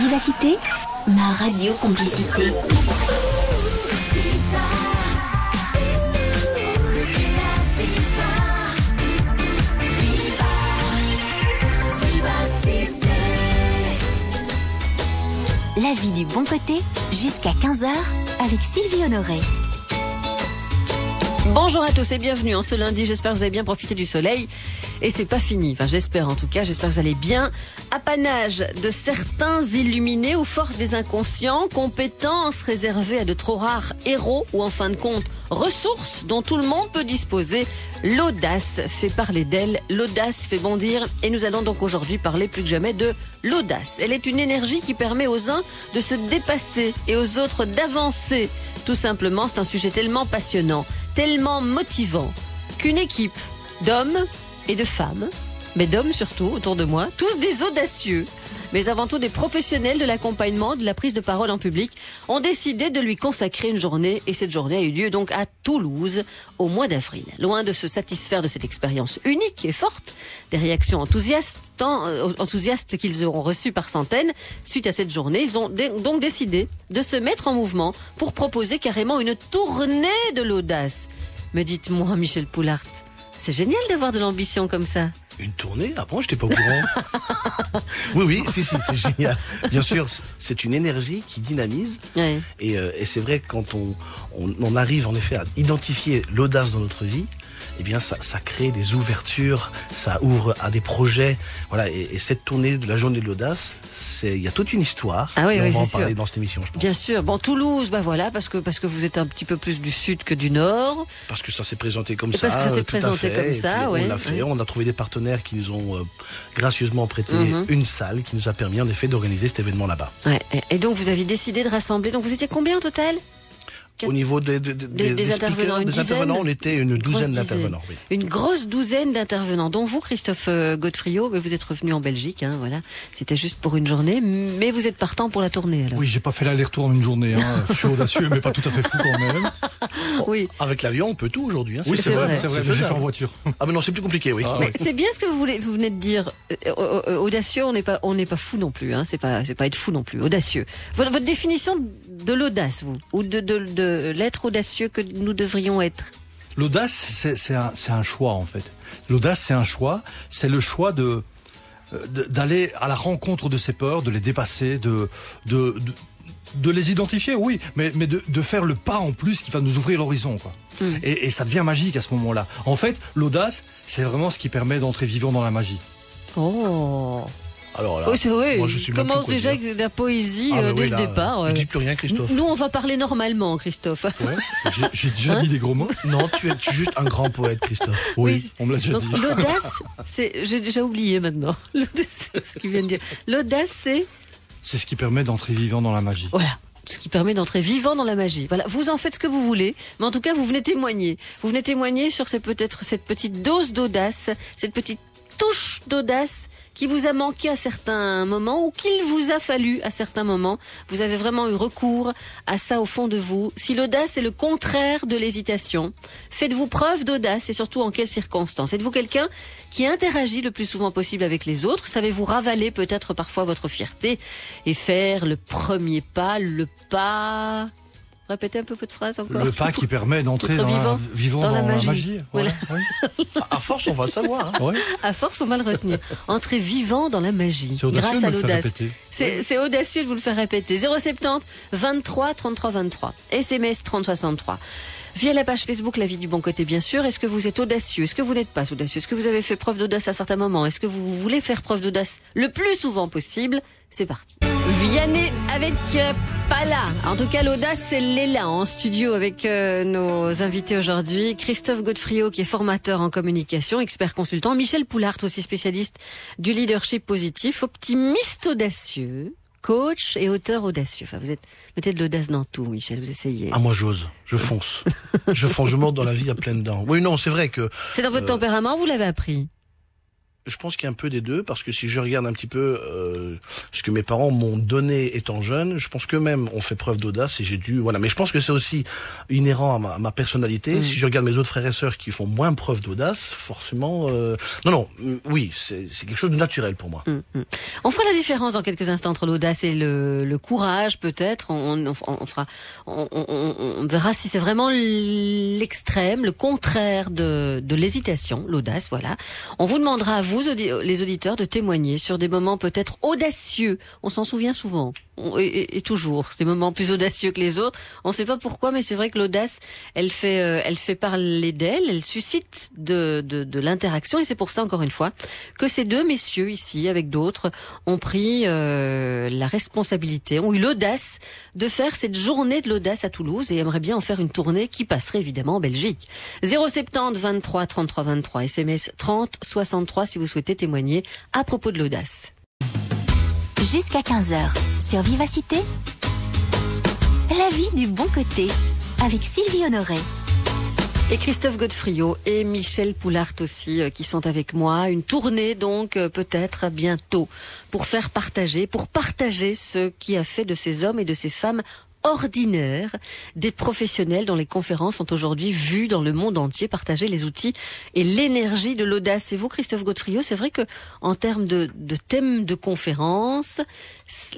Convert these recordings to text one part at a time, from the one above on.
Vivacité, ma radio complicité. La vie du bon côté, jusqu'à 15h, avec Sylvie Honoré. Bonjour à tous et bienvenue en ce lundi, j'espère que vous avez bien profité du soleil. Et c'est pas fini, enfin j'espère en tout cas, j'espère que vous allez bien. Apanage de certains illuminés ou force des inconscients, compétences réservées à de trop rares héros ou en fin de compte, ressources dont tout le monde peut disposer. L'audace fait parler d'elle, l'audace fait bondir et nous allons donc aujourd'hui parler plus que jamais de l'audace. Elle est une énergie qui permet aux uns de se dépasser et aux autres d'avancer. Tout simplement, c'est un sujet tellement passionnant, tellement motivant qu'une équipe d'hommes et de femmes, mais d'hommes surtout autour de moi, tous des audacieux, mais avant tout des professionnels de l'accompagnement, de la prise de parole en public, ont décidé de lui consacrer une journée et cette journée a eu lieu donc à Toulouse au mois d'avril. Loin de se satisfaire de cette expérience unique et forte, des réactions enthousiastes, tant enthousiastes qu'ils auront reçues par centaines, suite à cette journée, ils ont donc décidé de se mettre en mouvement pour proposer carrément une tournée de l'audace. Mais dites-moi, Michel Poulart, c'est génial d'avoir de l'ambition comme ça. Une tournée? Ah bon, j'étais pas au courant. Oui, c'est génial. Bien sûr, c'est une énergie qui dynamise. Ouais. Et c'est vrai que quand on arrive en effet à identifier l'audace dans notre vie, eh bien ça crée des ouvertures, ça ouvre à des projets. Voilà, et cette tournée de la journée de l'audace, il y a toute une histoire. Ah oui, et on oui, va en c'est parler sûr. dans cette émission, je pense. Bien sûr. Bon, Toulouse, bah voilà, parce que vous êtes un petit peu plus du sud que du nord. Parce que ça s'est présenté comme Et ça. parce que ça s'est tout à présenté fait. comme ça, Et puis, ouais. On l'a fait, on a trouvé des partenaires qui nous ont gracieusement prêté Mhm. une salle qui nous a permis en effet d'organiser cet événement là-bas. Ouais. Et donc vous avez décidé de rassembler. Donc vous étiez combien au total? Au niveau des intervenants, speakers, une des dizaine, intervenants, on était une douzaine d'intervenants. Oui. Une grosse douzaine d'intervenants, dont vous, Christophe Godefriot, mais vous êtes revenu en Belgique, hein, voilà. C'était juste pour une journée, mais vous êtes partant pour la tournée, alors. Oui, j'ai pas fait l'aller-retour en une journée. Je suis audacieux, mais pas tout à fait fou quand même. Oui. Avec l'avion, on peut tout aujourd'hui. Oui, c'est vrai. c'est vrai. C'est Mais j'ai fait faisable. en voiture. Ah mais non, c'est plus compliqué, oui. Ah, Mais c'est bien ce que vous venez de dire. Audacieux, on n'est pas fou non plus, hein. C'est pas être fou non plus. Audacieux. Votre définition de l'audace, vous, ou de l'être audacieux que nous devrions être. L'audace, c'est un choix en fait. L'audace, c'est un choix. C'est le choix d'aller à la rencontre de ses peurs, de les dépasser, de les identifier, oui, mais de faire le pas en plus qui va nous ouvrir l'horizon, quoi. Et ça devient magique à ce moment-là. En fait, l'audace, c'est vraiment ce qui permet d'entrer vivant dans la magie. Oh. Alors là, Oui, c'est vrai. moi je suis Il même commence plus quoi déjà dire. avec la poésie Ah, mais dès oui, le là, départ. Je dis plus rien, Christophe. Nous, on va parler normalement, Christophe. Ouais. J'ai déjà dit des gros mots. Non, tu es juste un grand poète, Christophe. Oui, on me l'a déjà Donc, dit. l'audace, j'ai déjà oublié maintenant. L'audace, c'est ce qu'il vient de dire. L'audace, c'est, C'est ce qui permet d'entrer vivant dans la magie. voilà, ce qui permet d'entrer vivant dans la magie. Voilà, vous en faites ce que vous voulez, mais en tout cas, vous venez témoigner. Vous venez témoigner sur peut-être cette petite dose d'audace, cette petite touche d'audace qui vous a manqué à certains moments ou qu'il vous a fallu à certains moments. Vous avez vraiment eu recours à ça au fond de vous. Si l'audace est le contraire de l'hésitation, faites-vous preuve d'audace et surtout en quelles circonstances? Êtes-vous quelqu'un qui interagit le plus souvent possible avec les autres? Savez-vous ravaler peut-être parfois votre fierté et faire le premier pas, le pas... Répétez un peu votre phrase encore. Le pas qui permet d'entrer Être vivant dans la magie. Voilà. Oui. À force, on va le savoir. Hein. Ouais. À force, on va le retenir. Entrer vivant dans la magie. C'est audacieux Grâce de à me le faire l'audace. répéter. C'est audacieux de vous le faire répéter. 070 23 33 23. SMS 30 63. Via la page Facebook La Vie du Bon Côté, bien sûr. Est-ce que vous êtes audacieux? Est-ce que vous n'êtes pas audacieux? Est-ce que vous avez fait preuve d'audace à certains moments? Est-ce que vous voulez faire preuve d'audace le plus souvent possible? C'est parti. Vianney avec Pala. En tout cas, l'audace, elle est là en studio avec nos invités aujourd'hui. Christophe Godefriot, qui est formateur en communication, expert consultant. Michel Poulart, aussi spécialiste du leadership positif, optimiste audacieux, coach et auteur audacieux. Enfin, vous mettez de l'audace dans tout, Michel, vous essayez. Ah moi j'ose, je fonce. Je monte dans la vie à pleines dents. Oui non, c'est vrai que... C'est dans votre tempérament, vous l'avez appris? Je pense qu'il y a un peu des deux, parce que si je regarde un petit peu ce que mes parents m'ont donné étant jeune, je pense qu'eux-mêmes ont fait preuve d'audace et j'ai dû... Voilà. Mais je pense que c'est aussi inhérent à ma personnalité. Si je regarde mes autres frères et sœurs qui font moins preuve d'audace, forcément... oui, c'est quelque chose de naturel pour moi. On fera la différence dans quelques instants entre l'audace et le courage, peut-être. On verra si c'est vraiment l'extrême, le contraire de l'hésitation, l'audace, voilà. On vous demandera à vous, les auditeurs, de témoigner sur des moments peut-être audacieux. On s'en souvient souvent, et toujours. C'est des moments plus audacieux que les autres. On ne sait pas pourquoi, mais c'est vrai que l'audace, elle fait parler d'elle, elle suscite de l'interaction, et c'est pour ça, encore une fois, que ces deux messieurs ici, avec d'autres, ont pris la responsabilité, ont eu l'audace de faire cette journée de l'audace à Toulouse et aimeraient bien en faire une tournée qui passerait évidemment en Belgique. 070 23 33 23, SMS 30 63 si vous souhaitez témoigner à propos de l'audace. Jusqu'à 15h, sur Vivacité, la vie du bon côté, avec Sylvie Honoré. Et Christophe Godefriot et Michel Poulart aussi qui sont avec moi. Une tournée donc peut-être bientôt pour partager ce qui a fait de ces hommes et de ces femmes ordinaires des professionnels dont les conférences sont aujourd'hui vues dans le monde entier, partager les outils et l'énergie de l'audace. Et vous, Christophe Godefriot, c'est vrai que en termes de thèmes de conférences,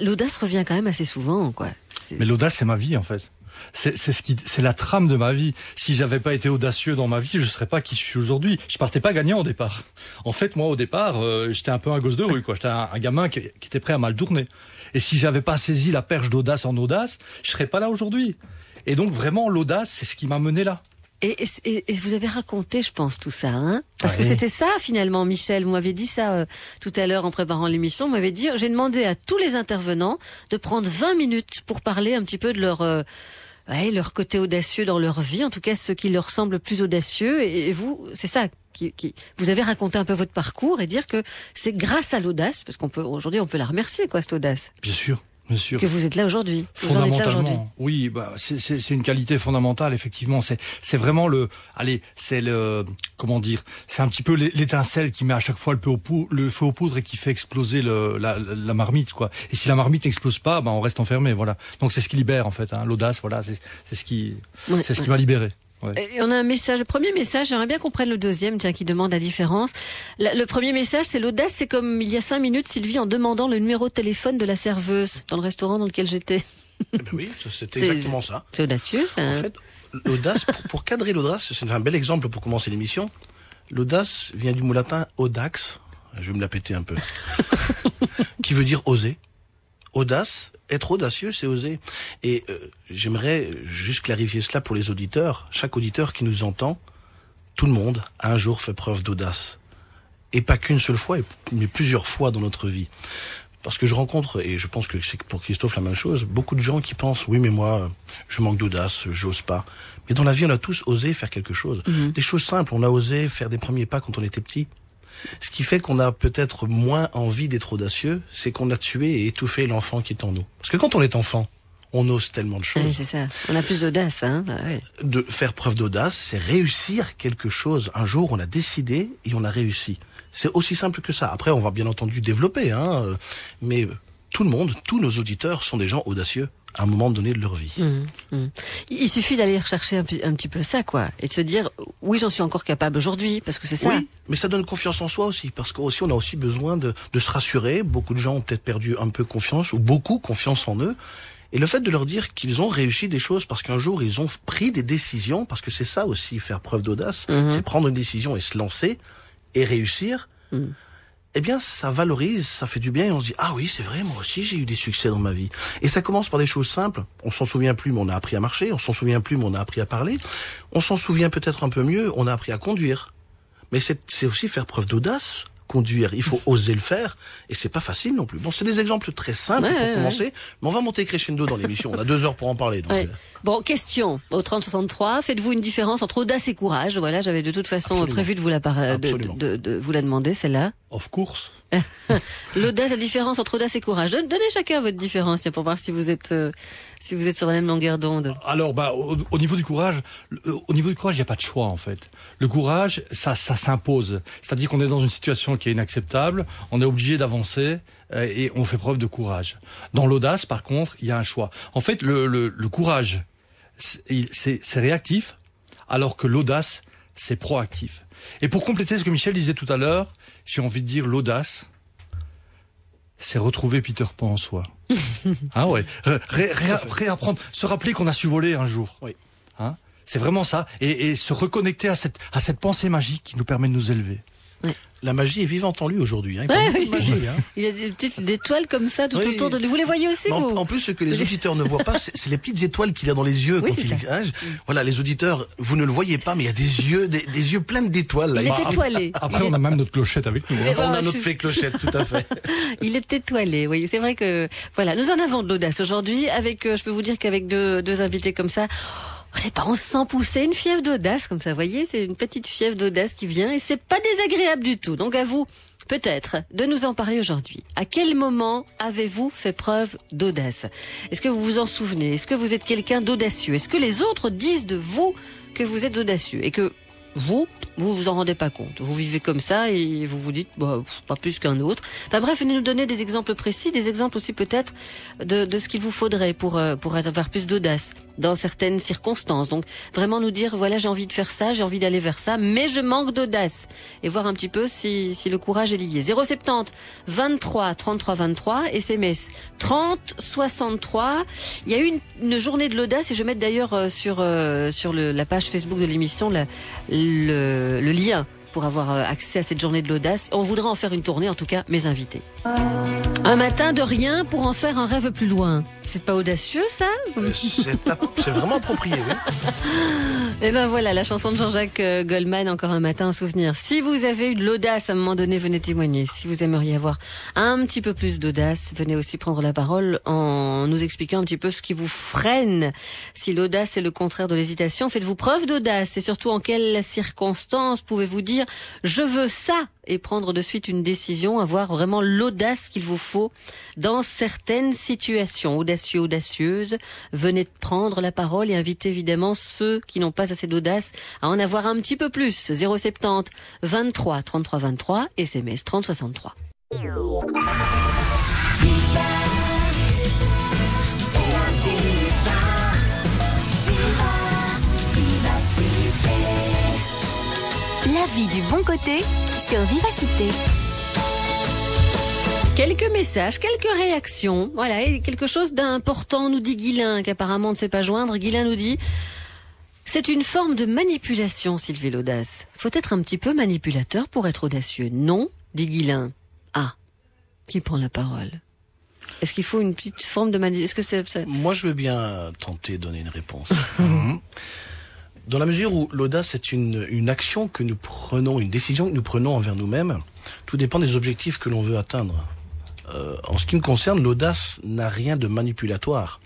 l'audace revient quand même assez souvent, quoi. Mais l'audace, c'est ma vie, en fait. C'est la trame de ma vie. Si j'avais pas été audacieux dans ma vie, je serais pas qui je suis aujourd'hui. Je partais pas gagnant au départ. En fait, moi, au départ, j'étais un peu un gosse de rue, quoi. J'étais un gamin qui était prêt à mal tourner. Et si j'avais pas saisi la perche d'audace en audace, je serais pas là aujourd'hui. Et donc, vraiment, l'audace, c'est ce qui m'a mené là. Et vous avez raconté, je pense, tout ça, hein? Parce que c'était ça, finalement, Michel. Vous m'avez dit ça tout à l'heure en préparant l'émission. Vous m'avez dit, j'ai demandé à tous les intervenants de prendre 20 minutes pour parler un petit peu de leur côté audacieux dans leur vie, en tout cas ce qui leur semble plus audacieux. Et vous, c'est ça vous avez raconté un peu votre parcours et dire que c'est grâce à l'audace, parce aujourd'hui on peut la remercier, quoi, cette audace. Bien sûr. Que vous êtes là aujourd'hui. Fondamentalement, oui, c'est une qualité fondamentale, effectivement. C'est vraiment comment dire, c'est un petit peu l'étincelle qui met à chaque fois le feu aux poudres et qui fait exploser la marmite, quoi. Et si la marmite n'explose pas, on reste enfermé, voilà. Donc c'est ce qui libère, en fait, hein. L'audace, voilà, c'est ce qui m'a libéré. Ouais. Et on a un message, le premier message, j'aimerais bien qu'on prenne le deuxième, qui demande la différence. Le premier message, c'est l'audace, c'est comme il y a 5 minutes, Sylvie, en demandant le numéro de téléphone de la serveuse dans le restaurant dans lequel j'étais. Oui, c'était exactement ça. C'est audacieux, ça. En fait, l'audace, pour cadrer l'audace, c'est un bel exemple pour commencer l'émission. L'audace vient du mot latin audax, je vais me la péter un peu, qui veut dire oser. Audace, être audacieux, c'est oser. Et j'aimerais juste clarifier cela pour les auditeurs. Chaque auditeur qui nous entend, tout le monde a un jour fait preuve d'audace. Et pas qu'une seule fois, mais plusieurs fois dans notre vie. Parce que je rencontre, et je pense que c'est pour Christophe la même chose, beaucoup de gens qui pensent, oui mais moi, je manque d'audace, j'ose pas. Mais dans la vie, on a tous osé faire quelque chose. Des choses simples, on a osé faire des premiers pas quand on était petit. Ce qui fait qu'on a peut-être moins envie d'être audacieux, c'est qu'on a tué et étouffé l'enfant qui est en nous. Parce que quand on est enfant, on ose tellement de choses. Oui, c'est ça. On a plus d'audace, hein. Oui. De faire preuve d'audace, c'est réussir quelque chose. Un jour, on a décidé et on a réussi. C'est aussi simple que ça. Après, on va bien entendu développer, hein. Mais tout le monde, tous nos auditeurs sont des gens audacieux à un moment donné de leur vie. Il suffit d'aller rechercher un petit peu ça, quoi, et de se dire oui, j'en suis encore capable aujourd'hui, parce que c'est ça. Oui, mais ça donne confiance en soi aussi, parce qu'aussi on a aussi besoin de se rassurer. Beaucoup de gens ont peut-être perdu un peu confiance ou beaucoup confiance en eux. Et le fait de leur dire qu'ils ont réussi des choses parce qu'un jour ils ont pris des décisions, parce que c'est ça aussi faire preuve d'audace, c'est prendre une décision et se lancer et réussir. Eh bien, ça valorise, ça fait du bien et on se dit, ah oui, c'est vrai, moi aussi j'ai eu des succès dans ma vie. Et ça commence par des choses simples. On s'en souvient plus, mais on a appris à marcher. On s'en souvient plus, mais on a appris à parler. On s'en souvient peut-être un peu mieux, on a appris à conduire. Mais c'est aussi faire preuve d'audace, conduire. Il faut oser le faire et c'est pas facile non plus. Bon, c'est des exemples très simples pour commencer, mais on va monter crescendo dans l'émission. On a 2 heures pour en parler. Donc. Bon, question au 30-63. Faites-vous une différence entre audace et courage? Voilà, j'avais de toute façon prévu de vous la demander, celle-là. Of course. L'audace, la différence entre audace et courage. Donnez chacun votre différence, tiens, pour voir si vous êtes sur la même longueur d'onde. Alors, au niveau du courage, il n'y a pas de choix, en fait. Le courage, ça s'impose. C'est-à-dire qu'on est dans une situation qui est inacceptable, on est obligé d'avancer, et on fait preuve de courage. Dans l'audace, par contre, il y a un choix. En fait, le courage, c'est réactif, alors que l'audace, c'est proactif. Et pour compléter ce que Michel disait tout à l'heure, j'ai envie de dire l'audace, c'est retrouver Peter Pan en soi. Ah ouais. Réapprendre, se rappeler qu'on a su voler un jour. Oui. Hein, c'est vraiment ça. Et se reconnecter à cette pensée magique qui nous permet de nous élever. Ouais. La magie est vivante en lui aujourd'hui. Hein. Oui. Magie, hein. Il y a des petites étoiles comme ça tout autour de lui. Vous les voyez aussi, vous? En plus, ce que les auditeurs ne voient pas, c'est les petites étoiles qu'il a dans les yeux. Oui, quand il ça. Voilà, les auditeurs, vous ne le voyez pas, mais il y a des yeux pleins d'étoiles. Là. Il est étoilé. Après, on a même notre clochette avec nous. Hein. On a notre fée clochette, tout à fait. Il est étoilé, oui. C'est vrai que, voilà, nous en avons de l'audace aujourd'hui avec, je peux vous dire qu'avec deux invités comme ça, je sais pas, on se sent pousser une fièvre d'audace comme ça, vous voyez, c'est une petite fièvre d'audace qui vient et c'est pas désagréable du tout. Donc à vous, peut-être, de nous en parler aujourd'hui. À quel moment avez-vous fait preuve d'audace? Est-ce que vous vous en souvenez? Est-ce que vous êtes quelqu'un d'audacieux? Est-ce que les autres disent de vous que vous êtes audacieux et que vous vous en rendez pas compte? Vous vivez comme ça et vous vous dites, pas plus qu'un autre. Enfin bref, venez nous donner des exemples précis, des exemples aussi peut-être de ce qu'il vous faudrait pour avoir plus d'audace dans certaines circonstances. Donc vraiment nous dire, voilà, j'ai envie de faire ça, j'ai envie d'aller vers ça, mais je manque d'audace. Et voir un petit peu si le courage est lié. 070 23 33 23, SMS 30 63. Il y a eu une journée de l'audace et je vais mettre d'ailleurs sur la page Facebook de l'émission le lien pour avoir accès à cette journée de l'audace. On voudrait en faire une tournée, en tout cas, mes invités. Un matin de rien pour en faire un rêve plus loin. C'est pas audacieux, ça? C'est vraiment approprié, oui. Et ben voilà, la chanson de Jean-Jacques Goldman, encore un matin, un souvenir. Si vous avez eu de l'audace à un moment donné, venez témoigner. Si vous aimeriez avoir un petit peu plus d'audace, venez aussi prendre la parole en nous expliquant un petit peu ce qui vous freine. Si l'audace est le contraire de l'hésitation, faites-vous preuve d'audace et surtout en quelles circonstances pouvez-vous dire « je veux ça » et prendre de suite une décision, avoir vraiment l'audace qu'il vous faut dans certaines situations. Audacieux, audacieuse, venez de prendre la parole et invitez évidemment ceux qui n'ont pas assez d'audace à en avoir un petit peu plus. 070 23 33 23, SMS 30 63. La vie du bon côté sur Vivacité. Quelques messages, quelques réactions. Voilà, et quelque chose d'important, nous dit Guilain, qu'apparemment ne sait pas joindre. Guilain nous dit, c'est une forme de manipulation, Sylvie, l'audace. Faut être un petit peu manipulateur pour être audacieux. Non, dit Guilain. Ah, qui prend la parole? Est-ce qu'il faut une petite forme de manipulation? Est-ce que c'est... Moi, je veux bien tenter de donner une réponse. Dans la mesure où l'audace est une action que nous prenons, une décision que nous prenons envers nous-mêmes, tout dépend des objectifs que l'on veut atteindre. En ce qui me concerne, l'audace n'a rien de manipulatoire.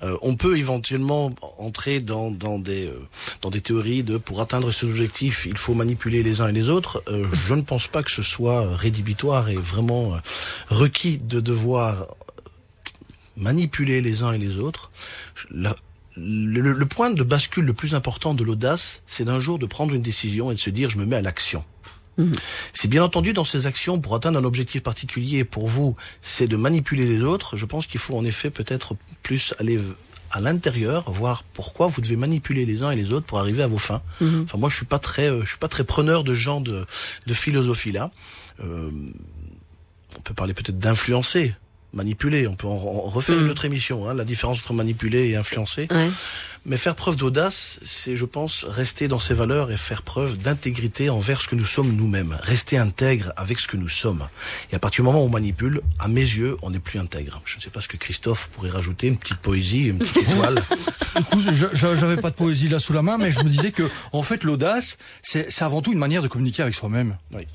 On peut éventuellement entrer dans des théories de pour atteindre ces objectifs, il faut manipuler les uns et les autres. Je ne pense pas que ce soit rédhibitoire et vraiment requis de devoir manipuler les uns et les autres. Le point de bascule le plus important de l'audace, c'est d'un jour de prendre une décision et de se dire je me mets à l'action. Si bien entendu dans ces actions, pour atteindre un objectif particulier, pour vous, c'est de manipuler les autres, je pense qu'il faut en effet peut-être plus aller à l'intérieur, voir pourquoi vous devez manipuler les uns et les autres pour arriver à vos fins. Enfin moi je suis pas très preneur de ce genre de philosophie là. On peut parler peut-être d'influencer. Manipuler, on peut en refaire une autre émission, la différence entre manipuler et influencer. Ouais. Mais faire preuve d'audace, c'est, je pense, rester dans ses valeurs et faire preuve d'intégrité envers ce que nous sommes nous-mêmes. Rester intègre avec ce que nous sommes. Et à partir du moment où on manipule, à mes yeux, on n'est plus intègre. Je ne sais pas ce que Christophe pourrait rajouter, une petite poésie, une petite étoile. Écoute, j'avais pas de poésie là sous la main, mais je me disais que, en fait, l'audace, c'est avant tout une manière de communiquer avec soi-même. Oui.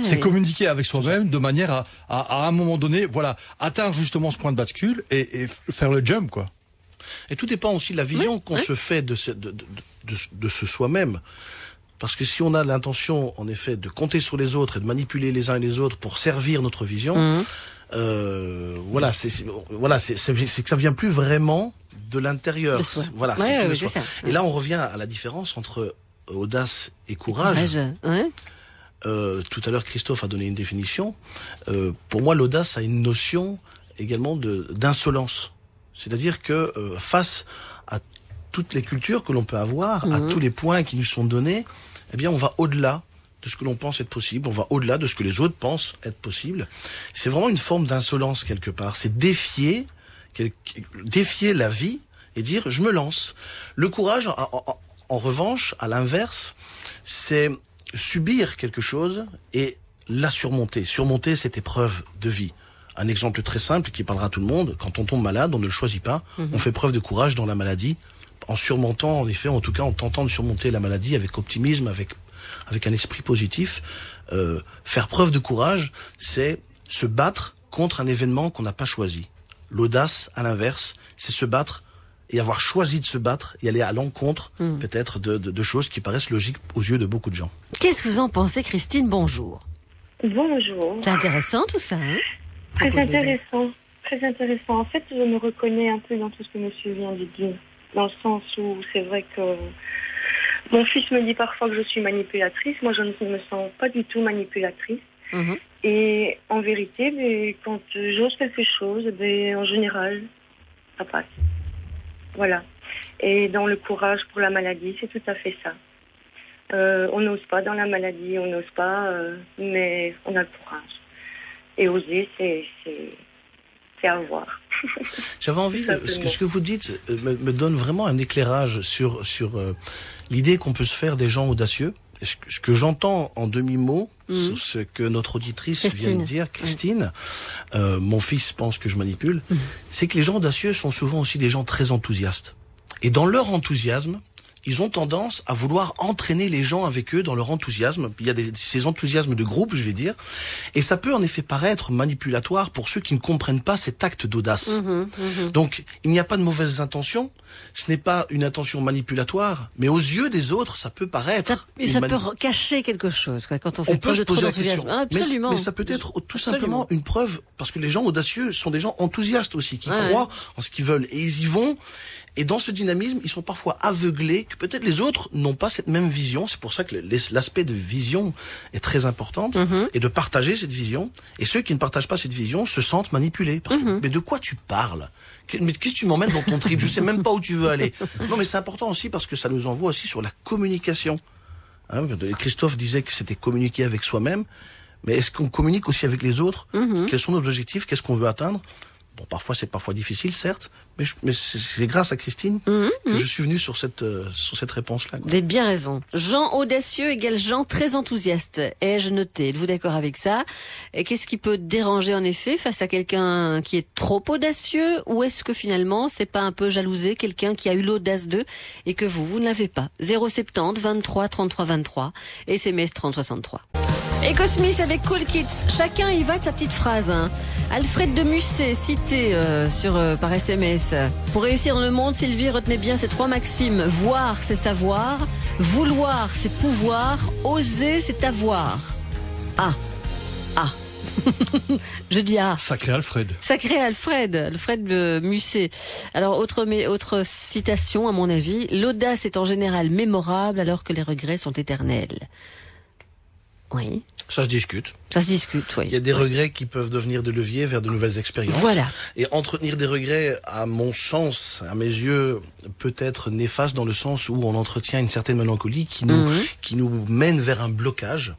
C'est communiquer avec soi-même de manière à un moment donné, voilà, atteindre justement ce point de bascule et faire le jump, quoi. Et tout dépend aussi de la vision qu'on se fait de ce soi-même. Parce que si on a l'intention, en effet, de compter sur les autres et de manipuler les uns et les autres pour servir notre vision, voilà, c'est que ça vient plus vraiment de l'intérieur. Voilà, ouais, c'est ça. Et là, on revient à la différence entre audace et courage. Ouais. Tout à l'heure, Christophe a donné une définition. Pour moi, l'audace a une notion également d'insolence. C'est-à-dire que face à toutes les cultures que l'on peut avoir, à tous les points qui nous sont donnés, eh bien, on va au-delà de ce que l'on pense être possible, on va au-delà de ce que les autres pensent être possible. C'est vraiment une forme d'insolence quelque part. C'est défier la vie et dire je me lance. Le courage, en revanche, à l'inverse, c'est subir quelque chose et la surmonter. Surmonter cette épreuve de vie. Un exemple très simple qui parlera à tout le monde, quand on tombe malade, on ne le choisit pas, on fait preuve de courage dans la maladie, en surmontant, en effet, en tout cas en tentant de surmonter la maladie avec optimisme, avec un esprit positif. Faire preuve de courage, c'est se battre contre un événement qu'on n'a pas choisi. L'audace, à l'inverse, c'est se battre et avoir choisi de se battre et aller à l'encontre peut-être de choses qui paraissent logiques aux yeux de beaucoup de gens. Qu'est-ce que vous en pensez, Christine? Bonjour. Bonjour. C'est intéressant tout ça, hein? Très intéressant. Très intéressant. En fait, je me reconnais un peu dans tout ce que monsieur vient de dire. Dans le sens où c'est vrai que mon fils me dit parfois que je suis manipulatrice. Moi, je ne me sens pas du tout manipulatrice. Et en vérité, quand j'ose quelque chose, en général, ça passe. Voilà. Et dans le courage pour la maladie, c'est tout à fait ça. On n'ose pas dans la maladie, on n'ose pas, mais on a le courage. Et oser, c'est avoir. J'avais envie, ce que vous dites me donne vraiment un éclairage sur l'idée qu'on peut se faire des gens audacieux. Ce que j'entends en demi-mot, sur ce que notre auditrice vient de dire, Christine, mon fils pense que je manipule, c'est que les gens audacieux sont souvent aussi des gens très enthousiastes. Et dans leur enthousiasme, ils ont tendance à vouloir entraîner les gens avec eux dans leur enthousiasme. Il y a ces enthousiasmes de groupe, je vais dire. Et ça peut en effet paraître manipulatoire pour ceux qui ne comprennent pas cet acte d'audace. Donc, il n'y a pas de mauvaises intentions. Ce n'est pas une intention manipulatoire. Mais aux yeux des autres, ça peut paraître... Ça peut cacher quelque chose, quoi, quand on fait preuve de trop d'enthousiasme. Absolument. Mais ça peut être tout simplement une preuve. Parce que les gens audacieux sont des gens enthousiastes aussi, qui croient en ce qu'ils veulent. Et ils y vont... Et dans ce dynamisme, ils sont parfois aveuglés, que peut-être les autres n'ont pas cette même vision. C'est pour ça que l'aspect de vision est très important, et de partager cette vision. Et ceux qui ne partagent pas cette vision se sentent manipulés. Parce que, mais de quoi tu parles? Mais qu'est-ce que tu m'emmènes dans ton trip? Je sais même pas où tu veux aller. Non, mais c'est important aussi parce que ça nous envoie aussi sur la communication. Hein, Christophe disait que c'était communiquer avec soi-même. Mais est-ce qu'on communique aussi avec les autres? Quels sont nos objectifs? Qu'est-ce qu'on veut atteindre? Bon, parfois c'est difficile, certes, mais c'est grâce à Christine que je suis venu sur cette réponse-là. Vous avez bien raison. Gens audacieux égale gens très enthousiastes. Ai-je noté? Êtes-vous d'accord avec ça? Et qu'est-ce qui peut déranger en effet face à quelqu'un qui est trop audacieux? Ou est-ce que finalement c'est pas un peu jalousé quelqu'un qui a eu l'audace d'eux et que vous ne l'avez pas? 070 23 33 23, SMS 30 63. Et Cosmis avec Cool Kids, chacun y va de sa petite phrase. Hein. Alfred de Musset, cité par SMS. Pour réussir dans le monde, Sylvie, retenez bien ces 3 maximes. Voir, c'est savoir. Vouloir, c'est pouvoir. Oser, c'est avoir. Ah. Je dis ah. Sacré Alfred. Alfred de Musset. Alors, autre citation, à mon avis. L'audace est en général mémorable alors que les regrets sont éternels. Oui. Ça se discute. Oui. Il y a des regrets qui peuvent devenir des leviers vers de nouvelles expériences. Voilà. Et entretenir des regrets, à mon sens, à mes yeux, peut être néfaste dans le sens où on entretient une certaine mélancolie qui nous mène vers un blocage.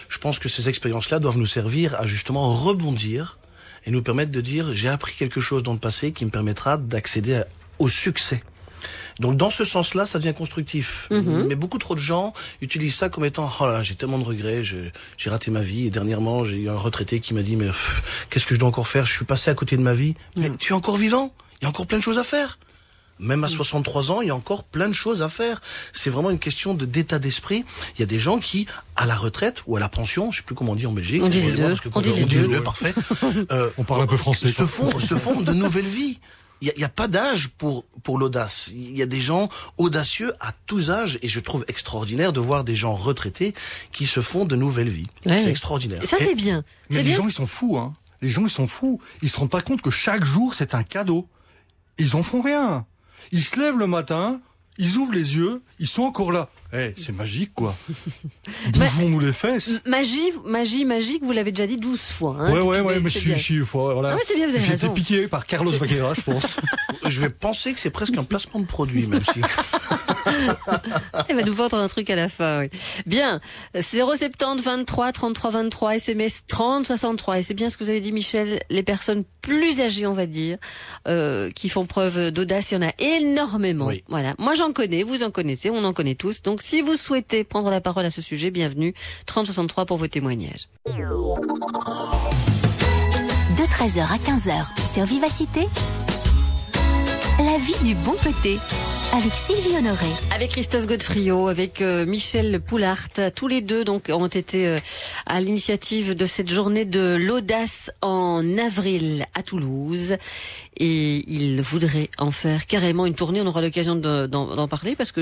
Je pense que ces expériences-là doivent nous servir à justement rebondir et nous permettre de dire j'ai appris quelque chose dans le passé qui me permettra d'accéder au succès. Donc dans ce sens-là, ça devient constructif. Mais beaucoup trop de gens utilisent ça comme étant oh là, j'ai tellement de regrets, j'ai raté ma vie. Et dernièrement, j'ai eu un retraité qui m'a dit mais qu'est-ce que je dois encore faire? Je suis passé à côté de ma vie. Mais tu es encore vivant. Il y a encore plein de choses à faire. Même à 63 ans, il y a encore plein de choses à faire. C'est vraiment une question d'état d'esprit. Il y a des gens qui, à la retraite ou à la pension, je sais plus comment on dit en Belgique. On dit les deux. On dit les deux, parfait. On parle un peu français. Se font de nouvelles vies. il y a pas d'âge pour l'audace. Il y a des gens audacieux à tous âges, et je trouve extraordinaire de voir des gens retraités qui se font de nouvelles vies. Ouais. C'est extraordinaire. Et ça, c'est bien. Mais C'est les bien. gens, ils sont fous, hein. Les gens, ils sont fous. Ils se rendent pas compte que chaque jour, c'est un cadeau. Ils en font rien. Ils se lèvent le matin, ils ouvrent les yeux, ils sont encore là. C'est magique, quoi. Bougons-nous les fesses. Magie, magique, vous l'avez déjà dit 12 fois. Hein, Ouais, mais c'est je bien. suis voilà. Ah ouais, c'est bien, vous avez J'ai été raison. piqué par Carlos Vaquera, je pense. Je vais penser que c'est presque un placement de produit, même si. Elle va nous vendre un truc à la fin, oui. Bien. 070 23 33 23, SMS 30 63. Et c'est bien ce que vous avez dit, Michel. Les personnes plus âgées, on va dire, qui font preuve d'audace, il y en a énormément. Oui. Voilà. Moi, j'en connais, vous en connaissez, on en connaît tous. Donc, si vous souhaitez prendre la parole à ce sujet, bienvenue. 30 63 pour vos témoignages. De 13h à 15h sur Vivacité, la vie du bon côté, avec Sylvie Honoré. Avec Christophe Godefriot, avec Michel Poulart, tous les deux donc ont été à l'initiative de cette journée de l'audace en avril à Toulouse, et ils voudraient en faire carrément une tournée. On aura l'occasion d'en parler, parce que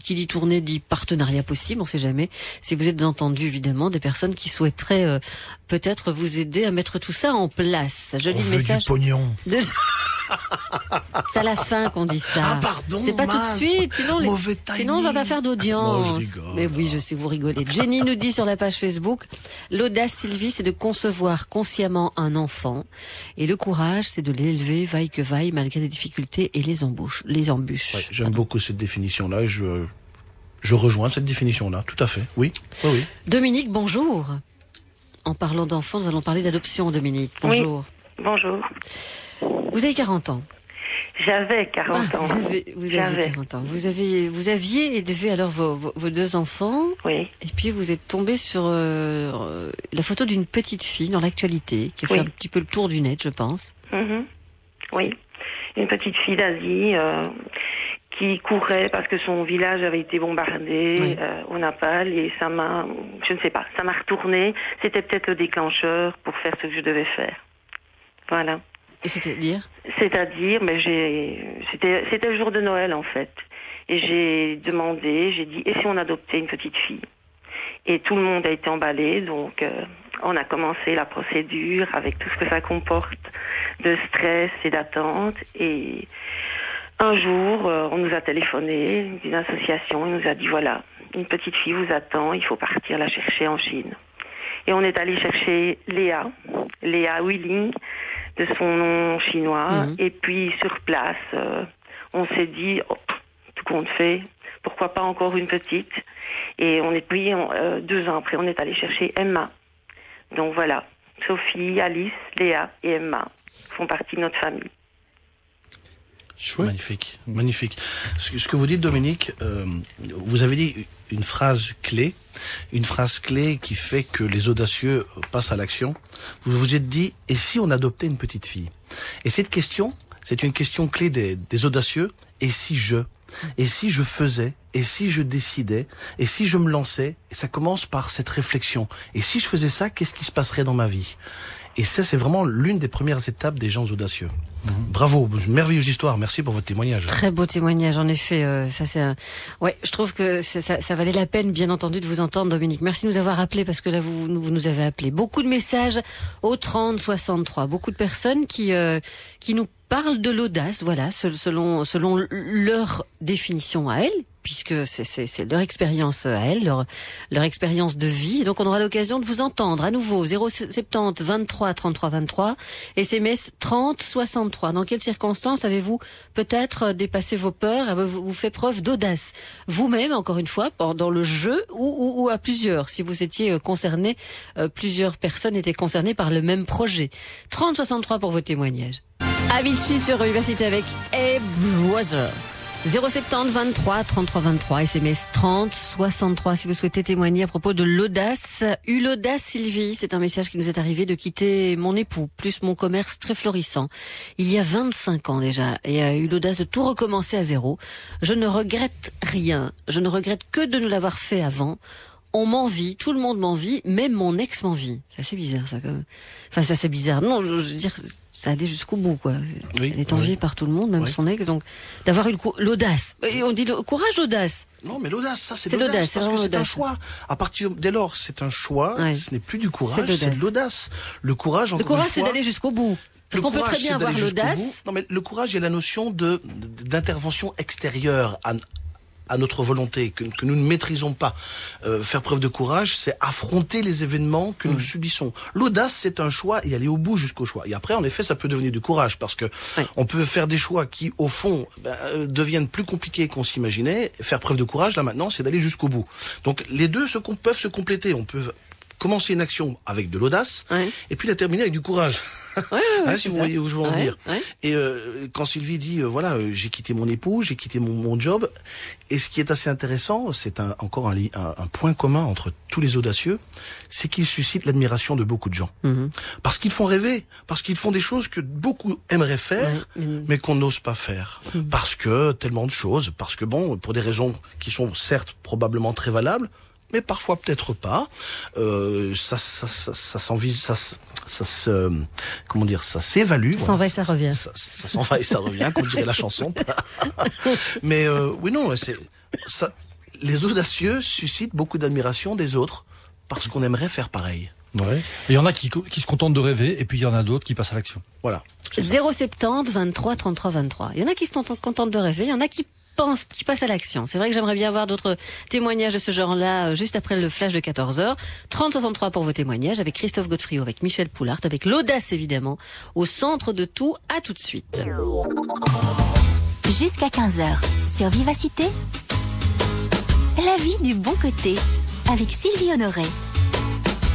qui dit tournée dit partenariat possible, on sait jamais. Si vous êtes entendu, évidemment, des personnes qui souhaiteraient peut-être vous aider à mettre tout ça en place. Je lis le message. Pognon. C'est à la fin qu'on dit ça. Ah, pardon, c'est pas tout mince. de suite, Mauvais timing. sinon on va pas faire d'audience. Non, je rigole. Mais oui, je sais, vous rigolez. Jenny nous dit sur la page Facebook, l'audace, Sylvie, c'est de concevoir consciemment un enfant, et le courage, c'est de l'élever vaille que vaille, malgré les difficultés et les embûches. Ouais, j'aime beaucoup cette définition-là, et je rejoins cette définition-là, tout à fait. Oui. Dominique, bonjour. En parlant d'enfants, nous allons parler d'adoption, Dominique. Bonjour. Oui, bonjour. Vous avez 40 ans. J'avais 40 ans. Vous avez 40 ans. Vous aviez élevé alors vos deux enfants. Oui. Et puis vous êtes tombé sur la photo d'une petite fille dans l'actualité, qui a fait un petit peu le tour du net, je pense. Mm-hmm. Oui. Une petite fille d'Asie qui courait parce que son village avait été bombardé au Népal, et ça m'a retourné. C'était peut-être le déclencheur pour faire ce que je devais faire. Voilà. Et c'est-à-dire, mais c'était le jour de Noël en fait. Et j'ai dit, et si on adoptait une petite fille? Et tout le monde a été emballé, donc on a commencé la procédure avec tout ce que ça comporte de stress et d'attente. Et un jour, on nous a téléphoné d'une association, il nous a dit, voilà, une petite fille vous attend, il faut partir la chercher en Chine. Et on est allé chercher Léa Willing, de son nom chinois. Et puis sur place, on s'est dit, tout compte fait, pourquoi pas encore une petite? Et on est pris 2 ans après, on est allé chercher Emma. Donc voilà, Sophie, Alice, Léa et Emma font partie de notre famille. Chouette. Magnifique. Ce que vous dites, Dominique, vous avez dit une phrase clé qui fait que les audacieux passent à l'action. Vous vous êtes dit, et si on adoptait une petite fille? Et cette question, c'est une question clé des audacieux. Et si je faisais, et si je décidais, et si je me lançais? Et ça commence par cette réflexion. Et si je faisais ça, qu'est-ce qui se passerait dans ma vie? Et ça, c'est vraiment l'une des premières étapes des gens audacieux. Bravo, merveilleuse histoire. Merci pour votre témoignage. Très beau témoignage, en effet. Je trouve que ça valait la peine, bien entendu, de vous entendre, Dominique. Merci de nous avoir appelés, parce que là, vous nous avez appelés. Beaucoup de messages au 30 63. Beaucoup de personnes qui nous parlent de l'audace, voilà, selon leur définition à elles, puisque c'est leur expérience à elles, leur expérience de vie. Et donc, on aura l'occasion de vous entendre à nouveau. 070 23 33 23, SMS 30 63. Dans quelles circonstances avez-vous peut-être dépassé vos peurs, avez-vous fait preuve d'audace? Vous-même, encore une fois, dans le jeu ou à plusieurs, si vous étiez concerné, plusieurs personnes étaient concernées par le même projet. 30 63 pour vos témoignages. Avicii sur Vivacité avec A Brother. 070 23 33 23, SMS 30 63 si vous souhaitez témoigner à propos de l'audace. Eu l'audace, Sylvie, c'est un message qui nous est arrivé, de quitter mon époux, plus mon commerce très florissant. Il y a 25 ans déjà, et a eu l'audace de tout recommencer à zéro. Je ne regrette rien. Je ne regrette que de ne l'avoir fait avant. On m'envie, tout le monde m'envie, même mon ex m'envie. C'est assez bizarre, ça, quand même. Enfin, ça, c'est bizarre. Non, je veux dire, ça allait jusqu'au bout, quoi. Oui, Elle est enviée par tout le monde, même son ex, donc d'avoir eu l'audace. Et on dit le courage, l'audace. Non, mais l'audace, ça c'est l'audace, l'audace, c'est parce que vraiment c'est un l'audace. choix. À partir dès lors, c'est un choix, ce n'est plus du courage, C'est c'est de l'audace. Le courage, encore Le courage, une c'est fois, d'aller jusqu'au bout. Parce qu'on peut très bien avoir l'audace. Non, mais le courage, il y a la notion d'intervention extérieure à notre volonté, que nous ne maîtrisons pas. Faire preuve de courage, c'est affronter les événements que nous subissons. L'audace, c'est un choix et aller au bout jusqu'au choix. Et après, en effet, ça peut devenir du courage, parce que on peut faire des choix qui, au fond, deviennent plus compliqués qu'on s'imaginait. Faire preuve de courage, là maintenant, c'est d'aller jusqu'au bout. Donc, les deux peuvent se compléter. On peut commencer une action avec de l'audace et puis la terminer avec du courage. Si vous voyez où je veux en venir. Et quand Sylvie dit j'ai quitté mon époux, j'ai quitté mon job, et ce qui est assez intéressant, c'est encore un point commun entre tous les audacieux, c'est qu'ils suscitent l'admiration de beaucoup de gens. Parce qu'ils font rêver, parce qu'ils font des choses que beaucoup aimeraient faire, mais qu'on n'ose pas faire. Parce que tellement de choses, parce que pour des raisons qui sont certes probablement très valables, mais parfois peut-être pas. Ça s'évalue. Ça s'en va et ça revient. Ça s'en va et ça revient, comme dirait la chanson. Mais les audacieux suscitent beaucoup d'admiration des autres parce qu'on aimerait faire pareil. Ouais. Et il y en a qui se contentent de rêver, et puis il y en a d'autres qui passent à l'action. Voilà. 070 23 33 23. Il y en a qui se contentent de rêver, il y en a qui passent à l'action. C'est vrai que j'aimerais bien avoir d'autres témoignages de ce genre-là juste après le flash de 14h. 30-63 pour vos témoignages avec Christophe Godefriot, avec Michel Poulart, avec l'audace évidemment, au centre de tout. À tout de suite. Jusqu'à 15h, sur Vivacité, la vie du bon côté, avec Sylvie Honoré.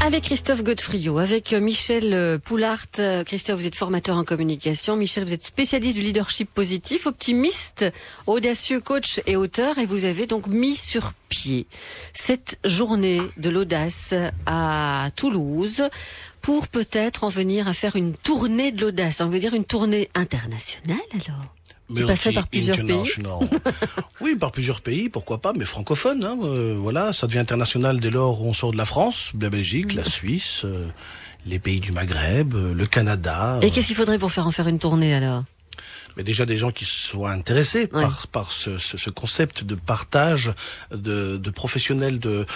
Avec Christophe Godefriot, avec Michel Poulart. Christophe, vous êtes formateur en communication. Michel, vous êtes spécialiste du leadership positif, optimiste, audacieux, coach et auteur. Et vous avez donc mis sur pied cette journée de l'audace à Toulouse pour peut-être en venir à faire une tournée de l'audace. On veut dire une tournée internationale alors? Qui passerait par plusieurs pays. Oui, par plusieurs pays, pourquoi pas, mais francophone. Ça devient international dès lors où on sort de la France, la Belgique, la Suisse, les pays du Maghreb, le Canada. Et qu'est-ce qu'il faudrait pour en faire une tournée alors? Mais déjà des gens qui soient intéressés par ce concept de partage de professionnels, de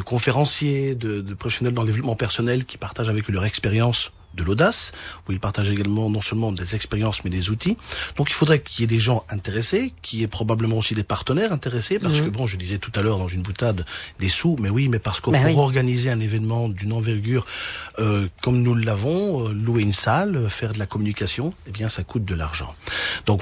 conférenciers, de professionnels dans le développement personnel qui partagent avec eux leur expérience de l'audace, où ils partagent également non seulement des expériences mais des outils. Donc il faudrait qu'il y ait des gens intéressés, qu'il y ait probablement aussi des partenaires intéressés, parce que je disais tout à l'heure dans une boutade des sous, mais parce que pour organiser un événement d'une envergure comme nous l'avons, louer une salle, faire de la communication, ça coûte de l'argent. Donc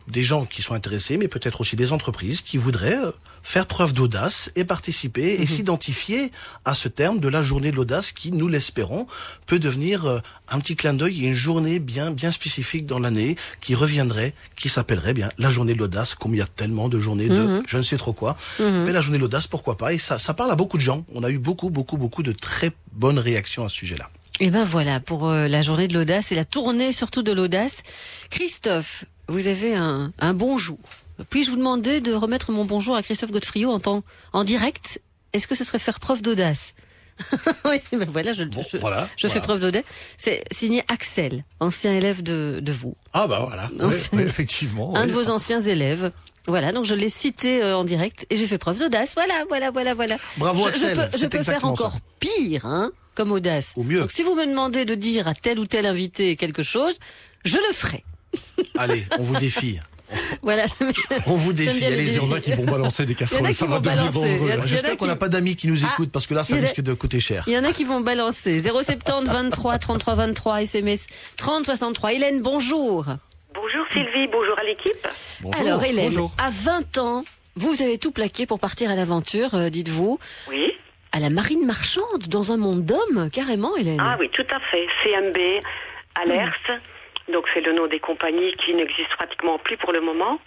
des gens qui sont intéressés, mais peut-être aussi des entreprises qui voudraient faire preuve d'audace et participer et s'identifier à ce terme de la journée de l'audace qui, nous l'espérons, peut devenir un petit clin d'œil et une journée bien spécifique dans l'année qui reviendrait, qui s'appellerait la journée de l'audace, comme il y a tellement de journées de je ne sais trop quoi. Mais la journée de l'audace, pourquoi pas? Et ça parle à beaucoup de gens. On a eu beaucoup de très bonnes réactions à ce sujet-là. Et voilà pour la journée de l'audace et la tournée surtout de l'audace. Christophe, vous avez un bonjour. Puis-je vous demander de remettre mon bonjour à Christophe Godefriot en direct? Est-ce que ce serait faire preuve d'audace? Oui, je fais preuve d'audace. C'est signé Axel, ancien élève de vous. Ah voilà, effectivement. Un de vos anciens élèves. Voilà, donc je l'ai cité en direct et j'ai fait preuve d'audace. Voilà. Bravo Axel. Je peux faire encore pire, comme audace. Ou mieux. Donc si vous me demandez de dire à tel ou tel invité quelque chose, je le ferai. Allez, on vous défie. Voilà. On vous défie, allez-y. Il y en a qui vont balancer des casseroles, ça va devenir dangereux. J'espère qu'on n'a pas d'amis qui nous écoutent, parce que là, ça risque de coûter cher. Il y en a qui vont balancer. 070 23 33 23, SMS 30 63. Hélène, bonjour. Bonjour Sylvie, bonjour à l'équipe. Bonjour. Alors Hélène, à 20 ans, vous avez tout plaqué pour partir à l'aventure, dites-vous. Oui. À la marine marchande, dans un monde d'hommes, carrément Hélène. Ah oui, tout à fait. CMB, Alers. Donc c'est le nom des compagnies qui n'existent pratiquement plus pour le moment.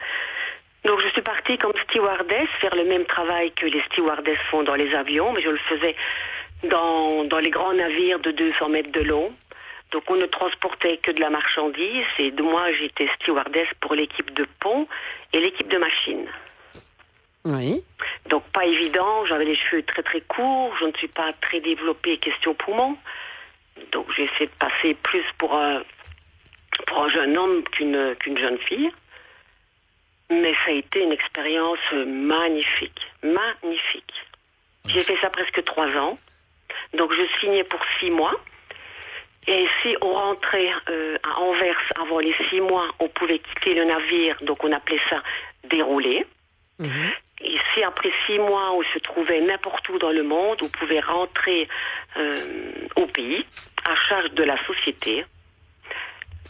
Donc je suis partie comme stewardess, faire le même travail que les stewardesses font dans les avions, mais je le faisais dans les grands navires de 200 mètres de long. Donc on ne transportait que de la marchandise et moi j'étais stewardess pour l'équipe de pont et l'équipe de machine. Oui. Donc pas évident, j'avais les cheveux très très courts, je ne suis pas très développée question poumon. Donc j'ai essayé de passer plus pour pour un jeune homme qu'une jeune fille. Mais ça a été une expérience magnifique. Magnifique. J'ai fait ça presque 3 ans. Donc je signais pour 6 mois. Et si on rentrait à Anvers avant les 6 mois, on pouvait quitter le navire. Donc on appelait ça dérouler. Et si après 6 mois, on se trouvait n'importe où dans le monde, on pouvait rentrer au pays à charge de la société.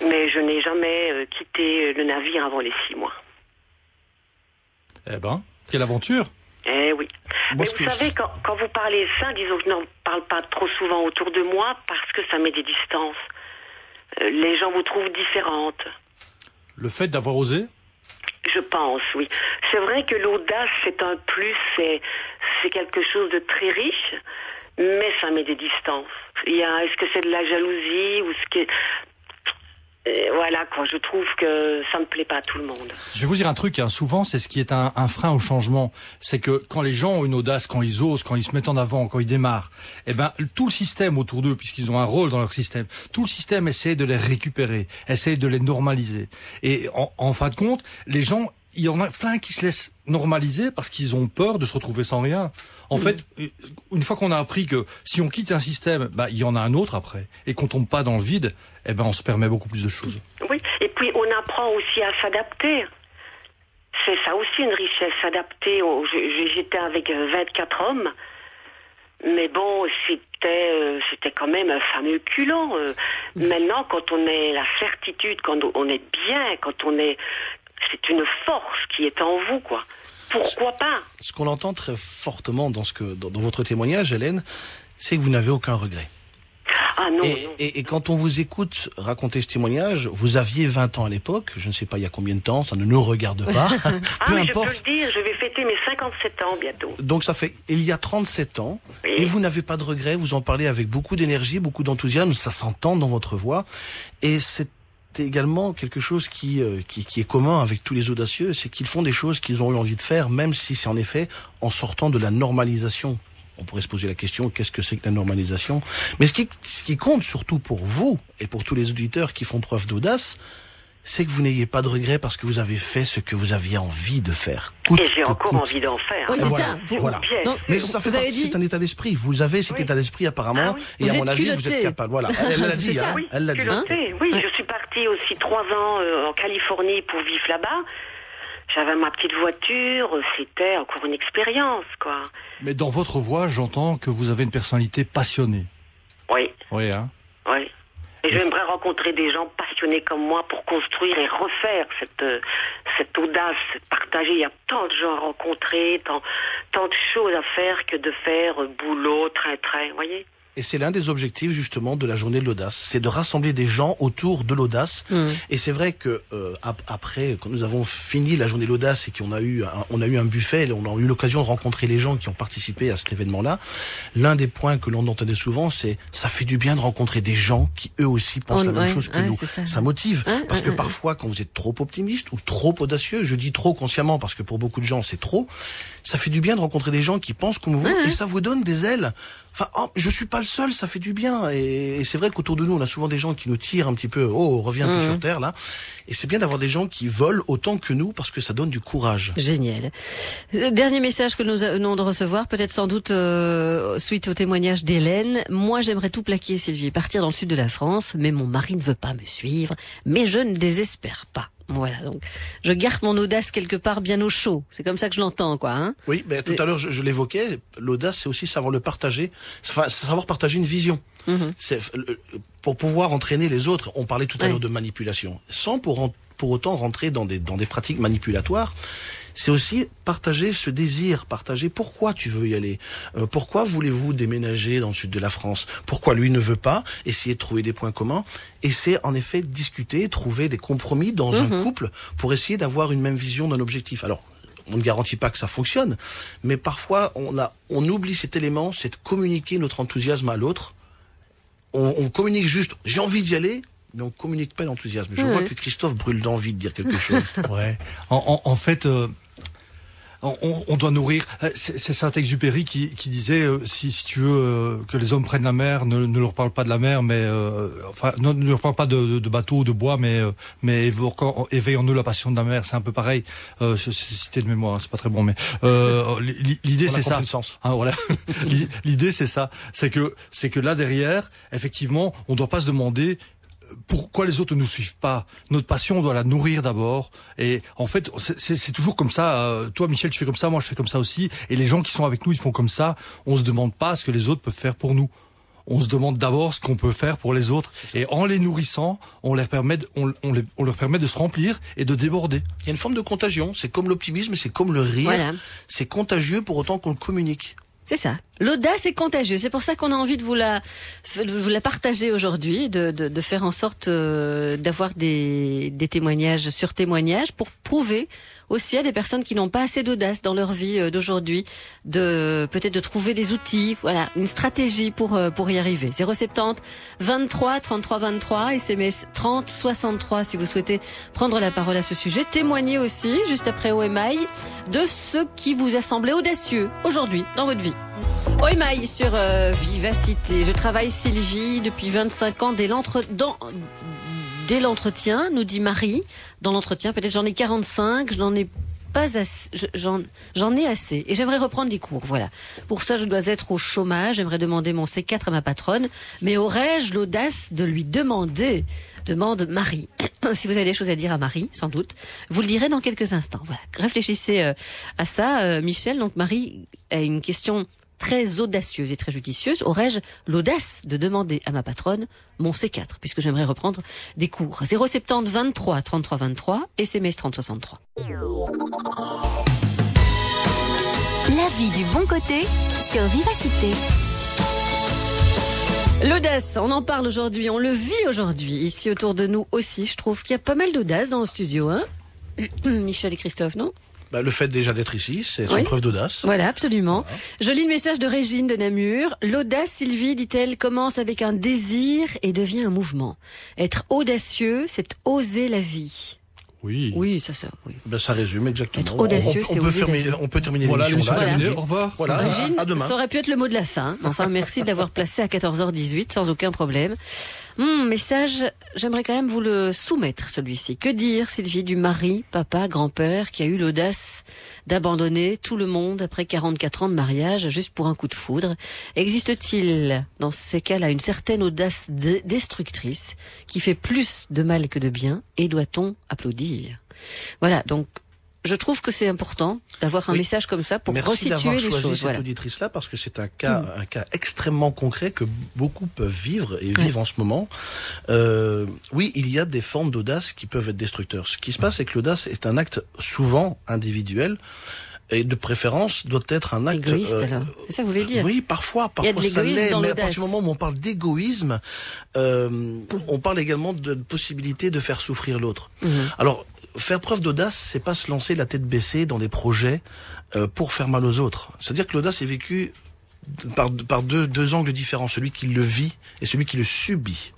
Mais je n'ai jamais quitté le navire avant les 6 mois. Eh ben, quelle aventure! Eh oui. Moi, mais vous savez, quand vous parlez ça, disons que je n'en parle pas trop souvent autour de moi parce que ça met des distances. Les gens vous trouvent différente. Le fait d'avoir osé? Je pense, oui. C'est vrai que l'audace, c'est un plus, c'est quelque chose de très riche, mais ça met des distances. Est-ce que c'est de la jalousie ou ce qui est... voilà, quoi, je trouve que ça ne plaît pas à tout le monde. Je vais vous dire un truc, souvent c'est ce qui est un frein au changement, c'est que quand les gens ont une audace, quand ils osent, quand ils se mettent en avant, quand ils démarrent, eh ben tout le système autour d'eux, puisqu'ils ont un rôle dans leur système, tout le système essaie de les récupérer, essaie de les normaliser. Et en fin de compte, les gens, il y en a plein qui se laissent normaliser parce qu'ils ont peur de se retrouver sans rien. En fait, une fois qu'on a appris que si on quitte un système, il y en a un autre après, et qu'on tombe pas dans le vide, eh ben on se permet beaucoup plus de choses. Oui, et puis on apprend aussi à s'adapter. C'est ça aussi une richesse, s'adapter. J'étais avec 24 hommes, mais bon, c'était quand même un fameux culot. Maintenant, quand on est la certitude, quand on est bien, c'est une force qui est en vous, quoi. Pourquoi pas? Ce qu'on entend très fortement dans votre témoignage, Hélène, c'est que vous n'avez aucun regret. Ah non, et quand on vous écoute raconter ce témoignage, vous aviez 20 ans à l'époque, je ne sais pas il y a combien de temps, ça ne nous regarde pas. Peu importe. Je peux le dire, je vais fêter mes 57 ans bientôt. Donc ça fait, il y a 37 ans, oui. Et vous n'avez pas de regrets, vous en parlez avec beaucoup d'énergie, beaucoup d'enthousiasme, ça s'entend dans votre voix, et c'est également quelque chose qui est commun avec tous les audacieux, c'est qu'ils font des choses qu'ils ont eu envie de faire, même si c'est en effet en sortant de la normalisation. On pourrait se poser la question, qu'est-ce que c'est que la normalisation? Mais ce qui compte surtout pour vous et pour tous les auditeurs qui font preuve d'audace, c'est que vous n'ayez pas de regrets parce que vous avez fait ce que vous aviez envie de faire. Et j'ai encore envie d'en faire. Oui, c'est voilà, ça. Voilà. Donc, mais ça fait partie, c'est un état d'esprit. Vous avez cet état d'esprit apparemment, et à mon avis, vous êtes capable. Voilà, elle l'a dit. Oui, elle l'a dit. Oui, je suis partie aussi 3 ans en Californie pour vivre là-bas. J'avais ma petite voiture, c'était encore une expérience, quoi. Mais dans votre voix, j'entends que vous avez une personnalité passionnée. Oui. Oui, hein. Oui. Et j'aimerais rencontrer des gens passionnés comme moi pour construire et refaire cette audace partagée. Il y a tant de gens à rencontrer, tant de choses à faire que de faire boulot, train, vous voyez. Et c'est l'un des objectifs justement de la journée de l'audace, c'est de rassembler des gens autour de l'audace. Et c'est vrai que après, quand nous avons fini la journée de l'audace et qu'on a eu un buffet, et on a eu l'occasion de rencontrer les gens qui ont participé à cet événement-là, l'un des points que l'on entendait souvent, c'est ça fait du bien de rencontrer des gens qui eux aussi pensent la même chose que nous. Ça motive, parce que parfois quand vous êtes trop optimiste ou trop audacieux, je dis trop consciemment parce que pour beaucoup de gens c'est trop, ça fait du bien de rencontrer des gens qui pensent comme vous et ça vous donne des ailes. Enfin, je suis pas le seul, ça fait du bien. Et c'est vrai qu'autour de nous, on a souvent des gens qui nous tirent un petit peu, reviens un peu sur terre, là. Et c'est bien d'avoir des gens qui volent autant que nous, parce que ça donne du courage. Génial. Dernier message que nous venons de recevoir, peut-être sans doute suite au témoignage d'Hélène. Moi, j'aimerais tout plaquer, Sylvie, partir dans le sud de la France, mais mon mari ne veut pas me suivre. Mais je ne désespère pas. Voilà, donc je garde mon audace quelque part bien au chaud. C'est comme ça que je l'entends, quoi. Hein, oui, mais tout à l'heure je l'évoquais. L'audace, c'est aussi savoir le partager, savoir partager une vision. C'est pour pouvoir entraîner les autres. On parlait tout à l'heure de manipulation, sans pour autant rentrer dans des pratiques manipulatoires. C'est aussi partager ce désir, partager pourquoi tu veux y aller, pourquoi voulez-vous déménager dans le sud de la France, pourquoi lui ne veut pas, essayer de trouver des points communs, et c'est en effet discuter, trouver des compromis dans un couple pour essayer d'avoir une même vision d'un objectif. Alors, on ne garantit pas que ça fonctionne, mais parfois on oublie cet élément, c'est de communiquer notre enthousiasme à l'autre. On communique juste, j'ai envie d'y aller, mais on communique pas l'enthousiasme. Je vois que Christophe brûle d'envie de dire quelque chose. Ouais. En fait, on doit nourrir. C'est Saint-Exupéry qui disait si tu veux que les hommes prennent la mer, ne leur parle pas de la mer, mais ne leur parle pas de bateau ou de bois, mais éveille en eux la passion de la mer. C'est un peu pareil. C'est cité de mémoire, c'est pas très bon, mais l'idée c'est ça. Hein, voilà. L'idée c'est ça. C'est que là derrière, effectivement, on doit pas se demander pourquoi les autres ne nous suivent pas. Notre passion, on doit la nourrir d'abord. Et en fait, c'est toujours comme ça. Toi, Michel, tu fais comme ça, moi, je fais comme ça aussi. Et les gens qui sont avec nous, ils font comme ça. On se demande pas ce que les autres peuvent faire pour nous. On se demande d'abord ce qu'on peut faire pour les autres. Et en les nourrissant, on leur permet de se remplir et de déborder. Il y a une forme de contagion. C'est comme l'optimisme, c'est comme le rire. Voilà. C'est contagieux pour autant qu'on le communique. C'est ça. L'audace est contagieuse. C'est pour ça qu'on a envie de vous la partager aujourd'hui, de faire en sorte d'avoir des témoignages sur témoignages pour prouver aussi à des personnes qui n'ont pas assez d'audace dans leur vie d'aujourd'hui, peut-être de trouver des outils, voilà, une stratégie pour y arriver. 070 23 33 23, SMS 30 63 si vous souhaitez prendre la parole à ce sujet. Témoignez aussi, juste après OMI, de ce qui vous a semblé audacieux aujourd'hui dans votre vie. OMI sur Vivacité. Je travaille, Sylvie, depuis 25 ans dès l'entretien, nous dit Marie. Dans l'entretien, peut-être j'en ai 45, j'en ai pas assez, j'en ai assez. Et j'aimerais reprendre des cours, voilà. Pour ça, je dois être au chômage, j'aimerais demander mon C4 à ma patronne. Mais aurais-je l'audace de lui demander, demande Marie. Si vous avez des choses à dire à Marie, sans doute, vous le direz dans quelques instants. Voilà. Réfléchissez à ça, Michel. Donc Marie a une question très audacieuse et très judicieuse. Aurais-je l'audace de demander à ma patronne mon C4, puisque j'aimerais reprendre des cours. 070 23 33 23, SMS 30 63. La vie du bon côté sur Vivacité. L'audace, on en parle aujourd'hui, on le vit aujourd'hui, ici autour de nous aussi. Je trouve qu'il y a pas mal d'audace dans le studio, hein. Michel et Christophe, non? Le fait déjà d'être ici, c'est une preuve d'audace. Voilà, absolument. Voilà. Je lis le message de Régine de Namur. L'audace, Sylvie, dit-elle, commence avec un désir et devient un mouvement. Être audacieux, c'est oser la vie. Oui. Oui, ça. Oui. Ça résume exactement. Être audacieux, c'est oser la vie. On peut terminer l'émission là. Au revoir. Voilà, Régine, à demain. Ça aurait pu être le mot de la fin. Enfin, merci de l'avoir placé à 14h18 sans aucun problème. Message, j'aimerais quand même vous le soumettre, celui-ci. Que dire, Sylvie, du mari, papa, grand-père, qui a eu l'audace d'abandonner tout le monde après 44 ans de mariage juste pour un coup de foudre? Existe-t-il, dans ces cas-là, une certaine audace destructrice qui fait plus de mal que de bien? Et doit-on applaudir? Voilà, donc, je trouve que c'est important d'avoir un message comme ça pour resituer les choses. Merci d'avoir choisi cette auditrice-là parce que c'est un cas extrêmement concret que beaucoup peuvent vivre et vivent en ce moment. Oui, il y a des formes d'audace qui peuvent être destructeurs. Ce qui se passe, c'est que l'audace est un acte souvent individuel. Et de préférence, doit être un acte... égoïste, alors. C'est ça que vous voulez dire? Oui, parfois ça l'est, mais à partir du moment où on parle d'égoïsme, on parle également de possibilité de faire souffrir l'autre. Alors, faire preuve d'audace, c'est pas se lancer la tête baissée dans des projets pour faire mal aux autres. C'est-à-dire que l'audace est vécue par deux angles différents, celui qui le vit et celui qui le subit.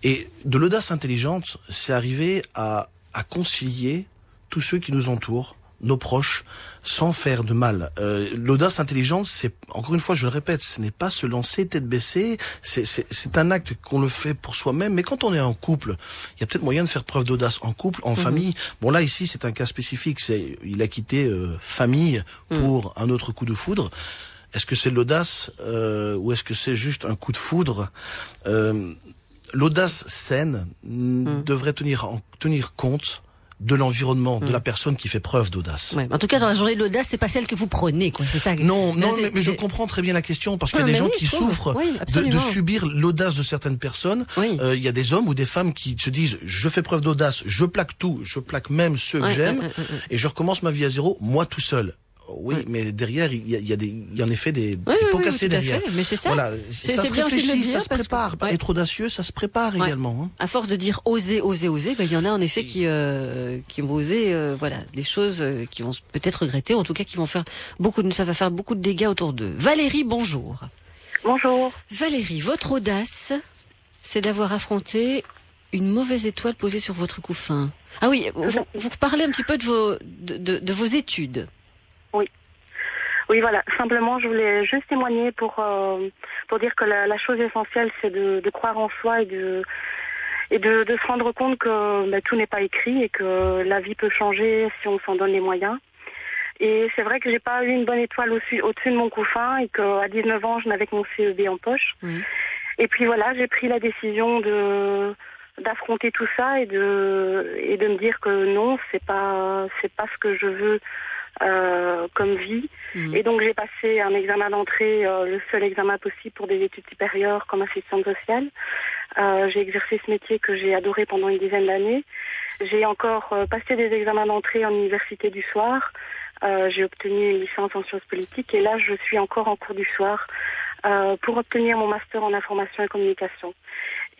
Et de l'audace intelligente, c'est arriver à concilier tous ceux qui nous entourent, nos proches, sans faire de mal. L'audace intelligente, c'est, encore une fois, je le répète, ce n'est pas se lancer tête baissée, c'est un acte qu'on le fait pour soi-même, mais quand on est en couple, il y a peut-être moyen de faire preuve d'audace en couple, en famille. Bon là, ici, c'est un cas spécifique, il a quitté famille pour un autre coup de foudre. Est-ce que c'est de l'audace ou est-ce que c'est juste un coup de foudre? L'audace saine devrait tenir compte de l'environnement, de la personne qui fait preuve d'audace. Ouais, en tout cas, dans la journée de l'audace, c'est pas celle que vous prenez, quoi. C'est ça. Non, mais je comprends très bien la question parce qu'il y a des gens qui souffrent de subir l'audace de certaines personnes. Il y a des hommes ou des femmes qui se disent je fais preuve d'audace, je plaque tout, je plaque même ceux que j'aime et je recommence ma vie à zéro, moi tout seul. Oui, mais derrière, il y a en effet des pots cassés derrière. Mais c'est ça. Voilà, ça se réfléchit, ça se prépare. Être audacieux, ça se prépare également. Hein. À force de dire oser, il y en a en effet qui vont oser, des choses qui vont peut-être regretter, en tout cas qui vont faire ça va faire beaucoup de dégâts autour d'eux. Valérie, bonjour. Bonjour. Valérie, votre audace, c'est d'avoir affronté une mauvaise étoile posée sur votre couffin. Ah oui, vous reparlez un petit peu de vos études. Oui, voilà. Simplement, je voulais juste témoigner pour dire que la chose essentielle, c'est de croire en soi et de se rendre compte que tout n'est pas écrit et que la vie peut changer si on s'en donne les moyens. Et c'est vrai que j'ai pas eu une bonne étoile au-dessus de mon couffin et qu'à 19 ans, je n'avais que mon CEB en poche. Oui. Et puis voilà, j'ai pris la décision d'affronter tout ça et de me dire que non, c'est pas ce que je veux comme vie. Et donc j'ai passé un examen d'entrée, le seul examen possible pour des études supérieures comme assistante sociale. J'ai exercé ce métier que j'ai adoré pendant une dizaine d'années. J'ai encore passé des examens d'entrée en université du soir. J'ai obtenu une licence en sciences politiques et là je suis encore en cours du soir pour obtenir mon master en information et communication.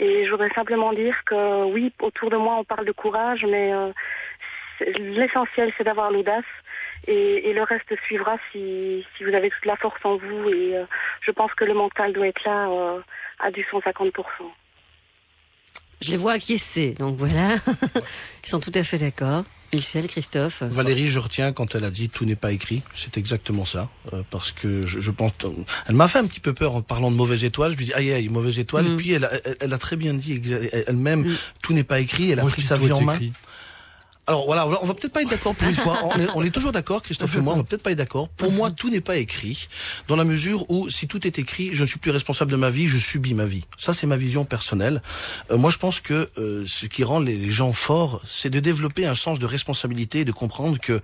Et je voudrais simplement dire que oui, autour de moi on parle de courage, mais l'essentiel c'est d'avoir l'audace et le reste suivra si vous avez toute la force en vous et je pense que le mental doit être là à du 150%. Je les vois acquiescer, donc voilà, ils sont tout à fait d'accord. Michel, Christophe. Valérie, je retiens quand elle a dit tout n'est pas écrit, c'est exactement ça, parce que je pense, elle m'a fait un petit peu peur en parlant de mauvaise étoile. Je lui dis aïe, mauvaise étoile, et puis elle a très bien dit elle-même, tout n'est pas écrit. Elle a pris sa vie en main. Alors voilà, on va peut-être pas être d'accord pour une fois. On est toujours d'accord, Christophe et moi, on va peut-être pas être d'accord. Pour moi, tout n'est pas écrit, dans la mesure où si tout est écrit, je ne suis plus responsable de ma vie, je subis ma vie. Ça, c'est ma vision personnelle. Moi, je pense que ce qui rend les gens forts, c'est de développer un sens de responsabilité, de comprendre que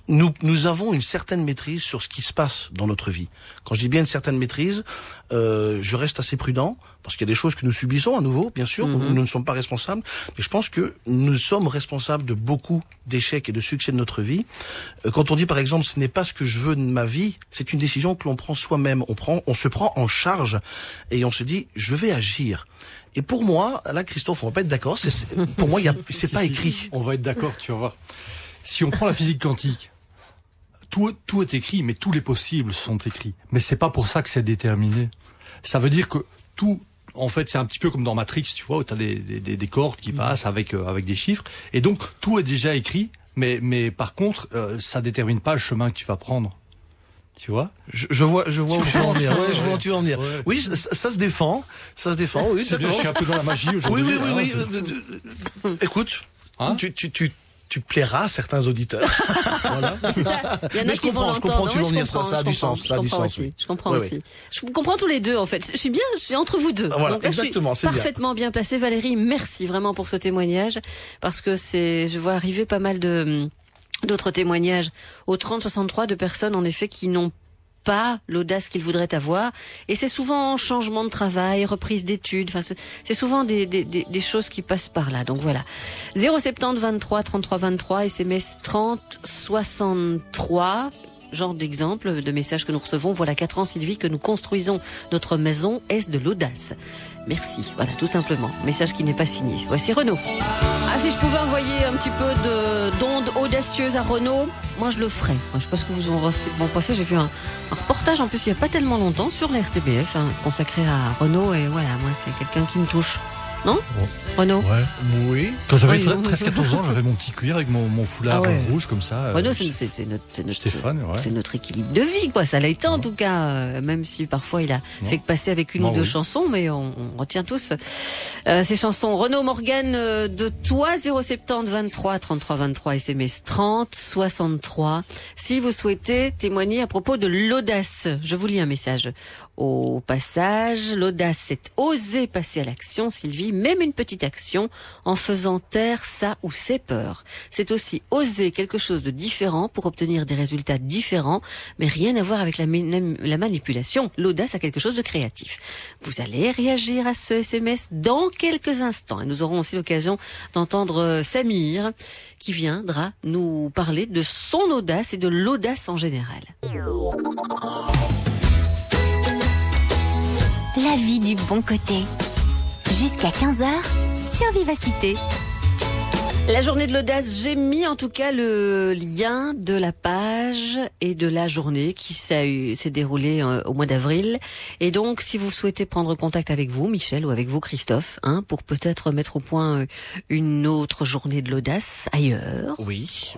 nous avons une certaine maîtrise sur ce qui se passe dans notre vie. Quand je dis bien une certaine maîtrise, je reste assez prudent, parce qu'il y a des choses que nous subissons à nouveau, bien sûr, où nous ne sommes pas responsables, mais je pense que nous sommes responsables de beaucoup d'échecs et de succès de notre vie. Quand on dit par exemple, ce n'est pas ce que je veux de ma vie, c'est une décision que l'on prend soi-même. On se prend en charge et on se dit, je vais agir. Et pour moi, là Christophe, on va pas être d'accord, pour moi, c'est pas écrit. On va être d'accord, tu vas voir. Si on prend la physique quantique, tout est écrit, mais tous les possibles sont écrits. Mais c'est pas pour ça que c'est déterminé. Ça veut dire que tout, en fait, c'est un petit peu comme dans Matrix, tu vois, où t'as des cordes qui passent avec des chiffres. Et donc, tout est déjà écrit, mais par contre, ça détermine pas le chemin que tu vas prendre. Tu vois? Je vois où tu veux en venir. Ouais, je vois où tu veux en venir. Ouais. Oui, ça se défend. Oui, c'est bien, je suis un peu dans la magie aujourd'hui. Oui. Écoute, hein? Tu plairas à certains auditeurs. Voilà. C'est ça. Il y en a qui vont l'entendre. Je comprends, tu veux en venir, ça a du sens. Je comprends aussi. Je comprends tous les deux, en fait. Je suis entre vous deux. Voilà, donc là, exactement, je suis parfaitement bien placée. Valérie, merci vraiment pour ce témoignage. Parce que je vois arriver pas mal d'autres témoignages au 30-63 de personnes, en effet, qui n'ont pas l'audace qu'ils voudraient avoir, et c'est souvent changement de travail, reprise d'études, enfin c'est souvent des choses qui passent par là. Donc voilà. 070 23 33 23 SMS 30 63. Genre d'exemple de message que nous recevons. Voilà 4 ans, Sylvie, que nous construisons notre maison. Est-ce de l'audace? Merci. Voilà, tout simplement. Message qui n'est pas signé. Voici Renaud. Ah, si je pouvais envoyer un petit peu d'ondes audacieuses à Renaud, moi je le ferais. Je sais pas ce que vous en pensez. J'ai vu un reportage en plus il y a pas tellement longtemps sur la RTBF, consacré à Renaud, et voilà, moi c'est quelqu'un qui me touche. Non, Renaud? Ouais. Oui. Quand j'avais 13-14 ans, j'avais mon petit cuir avec mon foulard rouge comme ça. Renaud, c'est notre équilibre de vie, quoi. Ça l'a été en tout cas, même si parfois il a fait que passer avec une ou deux chansons, mais on retient tous ces chansons. Renaud Morgan, de toi, 070 23 33 23 SMS 30 63. Si vous souhaitez témoigner à propos de l'audace, je vous lis un message. Au passage, l'audace, c'est oser passer à l'action, Sylvie, même une petite action, en faisant taire ça ou ses peurs. C'est aussi oser quelque chose de différent pour obtenir des résultats différents, mais rien à voir avec la manipulation. L'audace a quelque chose de créatif. Vous allez réagir à ce SMS dans quelques instants. Et nous aurons aussi l'occasion d'entendre Samir, qui viendra nous parler de son audace et de l'audace en général. La vie du bon côté. Jusqu'à 15h sur Vivacité. La journée de l'audace, j'ai mis en tout cas le lien de la page et de la journée qui s'est déroulée au mois d'avril. Et donc, si vous souhaitez prendre contact avec vous, Michel, ou avec vous, Christophe, pour peut-être mettre au point une autre journée de l'audace ailleurs,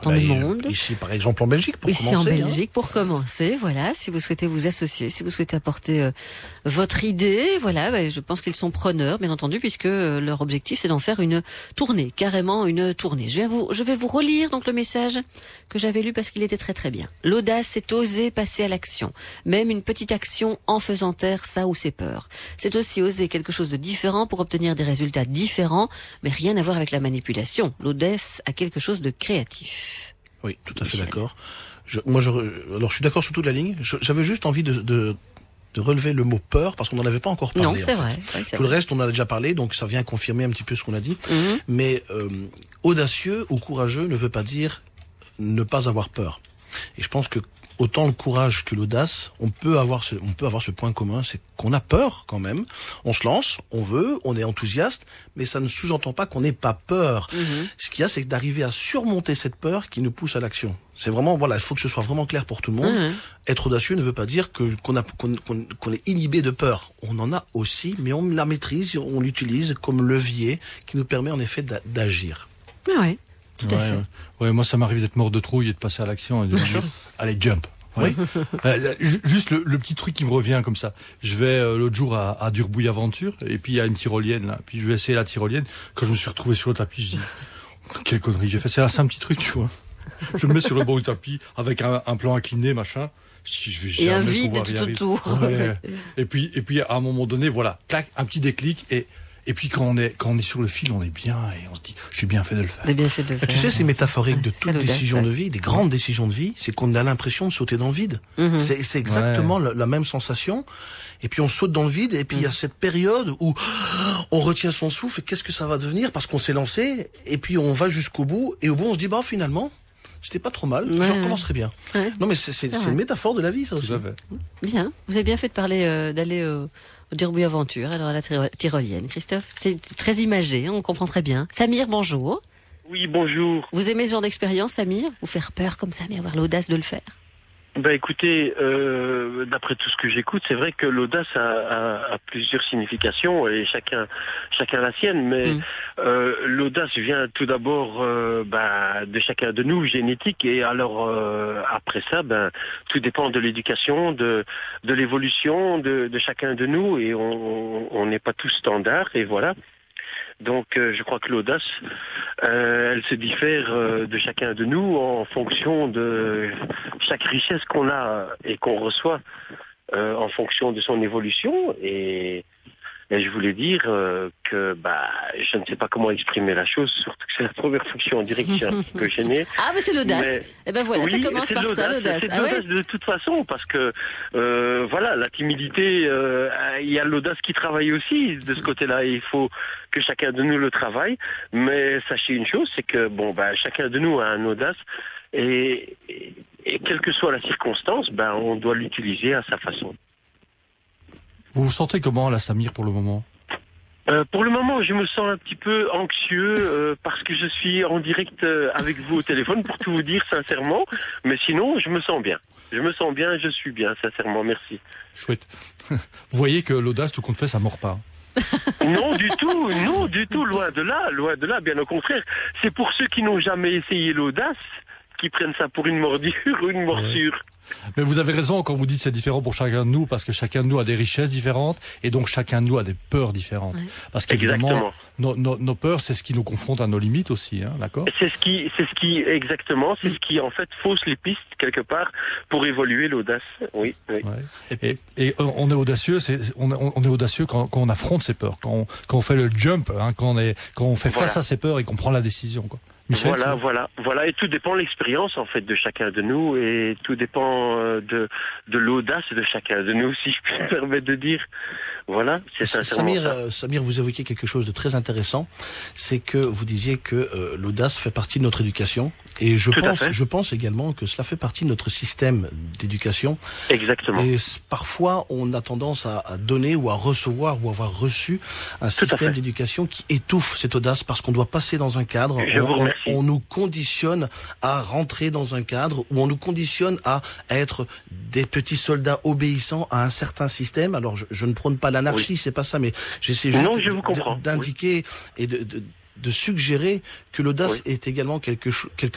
dans le monde. Ici, par exemple, en Belgique, pour commencer. Ici, en Belgique, pour commencer, voilà. Si vous souhaitez vous associer, si vous souhaitez apporter votre idée, voilà, je pense qu'ils sont preneurs, bien entendu, puisque leur objectif, c'est d'en faire une tournée, carrément une tournée. Je vais vous relire donc le message que j'avais lu parce qu'il était très très bien. L'audace, c'est oser passer à l'action. Même une petite action en faisant taire ça ou ses peurs. C'est aussi oser quelque chose de différent pour obtenir des résultats différents, mais rien à voir avec la manipulation. L'audace a quelque chose de créatif. Oui, tout à fait d'accord. Alors je suis d'accord sur toute la ligne. J'avais juste envie de relever le mot peur, parce qu'on n'en avait pas encore parlé. Non, c'est vrai. Tout le reste, on en a déjà parlé, donc ça vient confirmer un petit peu ce qu'on a dit. Mais audacieux ou courageux ne veut pas dire ne pas avoir peur. Et je pense que autant le courage que l'audace, on peut avoir ce point commun, c'est qu'on a peur quand même. On se lance, on est enthousiaste, mais ça ne sous-entend pas qu'on n'ait pas peur. Ce qu'il y a, c'est d'arriver à surmonter cette peur qui nous pousse à l'action. C'est vraiment, il faut que ce soit vraiment clair pour tout le monde. Être audacieux ne veut pas dire qu'on est inhibé de peur. On en a aussi, mais on la maîtrise, on l'utilise comme levier qui nous permet en effet d'agir. Oui. Tout à fait. Ouais, moi ça m'arrive d'être mort de trouille et de passer à l'action et de dire allez jump. Oui. Juste le petit truc qui me revient comme ça. Je vais l'autre jour à Durbouille Aventure et puis il y a une tyrolienne là. Puis je vais essayer la tyrolienne. Quand je me suis retrouvé sur le tapis, je dis quelle connerie j'ai fait. C'est un petit truc, tu vois. Je me mets sur le bord du tapis avec un plan incliné machin. Je vais jamais et un vide tout autour. Ouais. et puis à un moment donné, voilà, clac, un petit déclic et puis quand on est sur le fil, on est bien et on se dit j'ai bien fait de le faire. Bien fait de le faire. Tu sais, c'est métaphorique de toute décision de vie, des grandes décisions de vie, c'est qu'on a l'impression de sauter dans le vide. C'est exactement la même sensation. Et puis on saute dans le vide et puis il y a cette période où on retient son souffle, qu'est-ce que ça va devenir parce qu'on s'est lancé et puis on va jusqu'au bout et au bout on se dit finalement c'était pas trop mal, je recommencerai bien. Non mais c'est une métaphore de la vie ça aussi. Tout à fait. Bien, vous avez bien fait de parler d'aller au Durbouille Aventure, alors à la tyrolienne. Christophe, c'est très imagé, on comprend très bien. Samir, bonjour. Oui, bonjour. Vous aimez ce genre d'expérience, Samir? Vous faire peur comme ça, mais avoir l'audace de le faire? Écoutez, d'après tout ce que j'écoute, c'est vrai que l'audace a plusieurs significations et chacun la sienne, mais l'audace vient tout d'abord de chacun de nous, génétique, et alors après ça, tout dépend de l'éducation, de l'évolution de chacun de nous, et on n'est pas tous standards, et voilà. Donc je crois que l'audace, elle se diffère de chacun de nous en fonction de chaque richesse qu'on a et qu'on reçoit en fonction de son évolution. Et je voulais dire que je ne sais pas comment exprimer la chose, surtout que c'est la première fonction en direct, je suis un petit peu gêné. Ah mais c'est l'audace. Et voilà, oui, ça commence par ça, l'audace. C'est l'audace de toute façon, parce que la timidité, il y a l'audace qui travaille aussi de ce côté-là. Et il faut que chacun de nous le travaille. Mais sachez une chose, c'est que chacun de nous a une audace et quelle que soit la circonstance, on doit l'utiliser à sa façon. Vous vous sentez comment là, Samir, pour le moment? Pour le moment, je me sens un petit peu anxieux parce que je suis en direct avec vous au téléphone, pour tout vous dire sincèrement. Mais sinon, je me sens bien. Je suis bien, sincèrement, merci. Chouette. Vous voyez que l'audace, tout compte fait, ça mord pas. Non, du tout, loin de là, bien au contraire. C'est pour ceux qui n'ont jamais essayé l'audace, qui prennent ça pour une mordure ou une morsure. Mais vous avez raison quand vous dites que c'est différent pour chacun de nous, parce que chacun de nous a des richesses différentes et donc chacun de nous a des peurs différentes. Parce qu'évidemment, nos peurs, c'est ce qui nous confronte à nos limites aussi, d'accord? C'est ce qui en fait fausse les pistes quelque part pour évoluer l'audace. Oui. Et on est audacieux, on est audacieux quand on affronte ses peurs, quand on fait le jump, quand on fait face à ses peurs et qu'on prend la décision, quoi. Michel, voilà, et tout dépend de l'expérience en fait de chacun de nous, et tout dépend de l'audace de chacun de nous, si je puis me permettre de dire. Voilà, c'est sincèrement Samir, vous évoquiez quelque chose de très intéressant, c'est que vous disiez que l'audace fait partie de notre éducation, et je pense également que cela fait partie de notre système d'éducation. Exactement. Et parfois, on a tendance à donner ou à recevoir ou avoir reçu un système d'éducation qui étouffe cette audace parce qu'on doit passer dans un cadre. Je vous remercie. on nous conditionne à rentrer dans un cadre, où on nous conditionne à être des petits soldats obéissants à un certain système. Alors je ne prône pas l'anarchie, c'est pas ça, mais j'essaie juste d'indiquer et de suggérer que l'audace est également quelque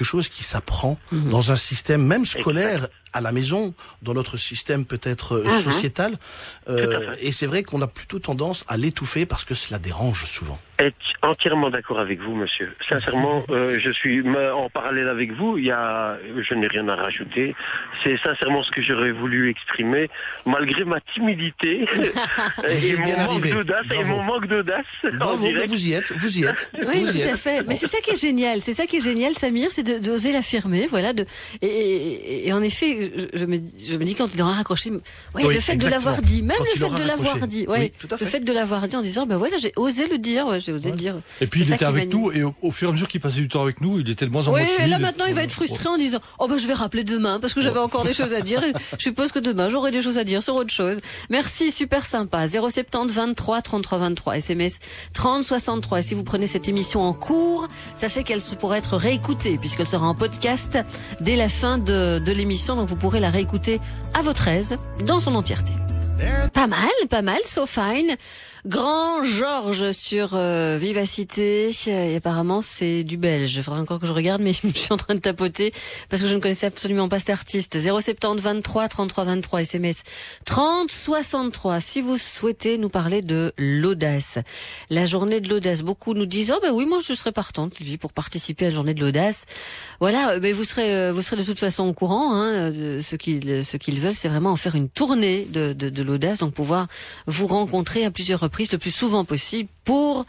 chose qui s'apprend dans un système même scolaire, à la maison, dans notre système peut-être sociétal. Et c'est vrai qu'on a plutôt tendance à l'étouffer parce que cela dérange souvent. Être entièrement d'accord avec vous, monsieur. Sincèrement, je suis en parallèle avec vous. Je n'ai rien à rajouter. C'est sincèrement ce que j'aurais voulu exprimer, malgré ma timidité et mon manque d'audace. Bravo, vous y êtes. Oui, tout à fait. Mais c'est ça qui est génial. C'est ça qui est génial, Samir, c'est d'oser l'affirmer. Voilà. Et en effet, je me dis quand il aura raccroché, le fait de l'avoir dit, même le fait de l'avoir dit, le fait de l'avoir dit en disant, voilà, j'ai osé le dire. J'ai osé le dire. Et puis il était avec nous, et au fur et à mesure qu'il passait du temps avec nous, il était de moins en moins timide. Oui, et là maintenant il va être frustré en disant je vais rappeler demain parce que j'avais encore des choses à dire. Et je suppose que demain j'aurai des choses à dire sur autre chose. Merci, super sympa. 070 23 33 23, SMS 30 63. Et si vous prenez cette émission en cours, sachez qu'elle pourra être réécoutée puisqu'elle sera en podcast dès la fin de l'émission. Donc vous pourrez la réécouter à votre aise dans son entièreté. Pas mal, so fine. Grand Georges sur Vivacité. Et apparemment, c'est du belge. Il faudra encore que je regarde, mais je suis en train de tapoter parce que je ne connaissais absolument pas cet artiste. 070 23 33 23, SMS 30 63. Si vous souhaitez nous parler de l'audace, la journée de l'audace. Beaucoup nous disent oui, moi je serais partante, Sylvie, pour participer à la journée de l'audace. Voilà, mais vous serez de toute façon au courant. Ce qu'ils veulent, c'est vraiment en faire une tournée de l'audace, donc pouvoir vous rencontrer à plusieurs reprises le plus souvent possible pour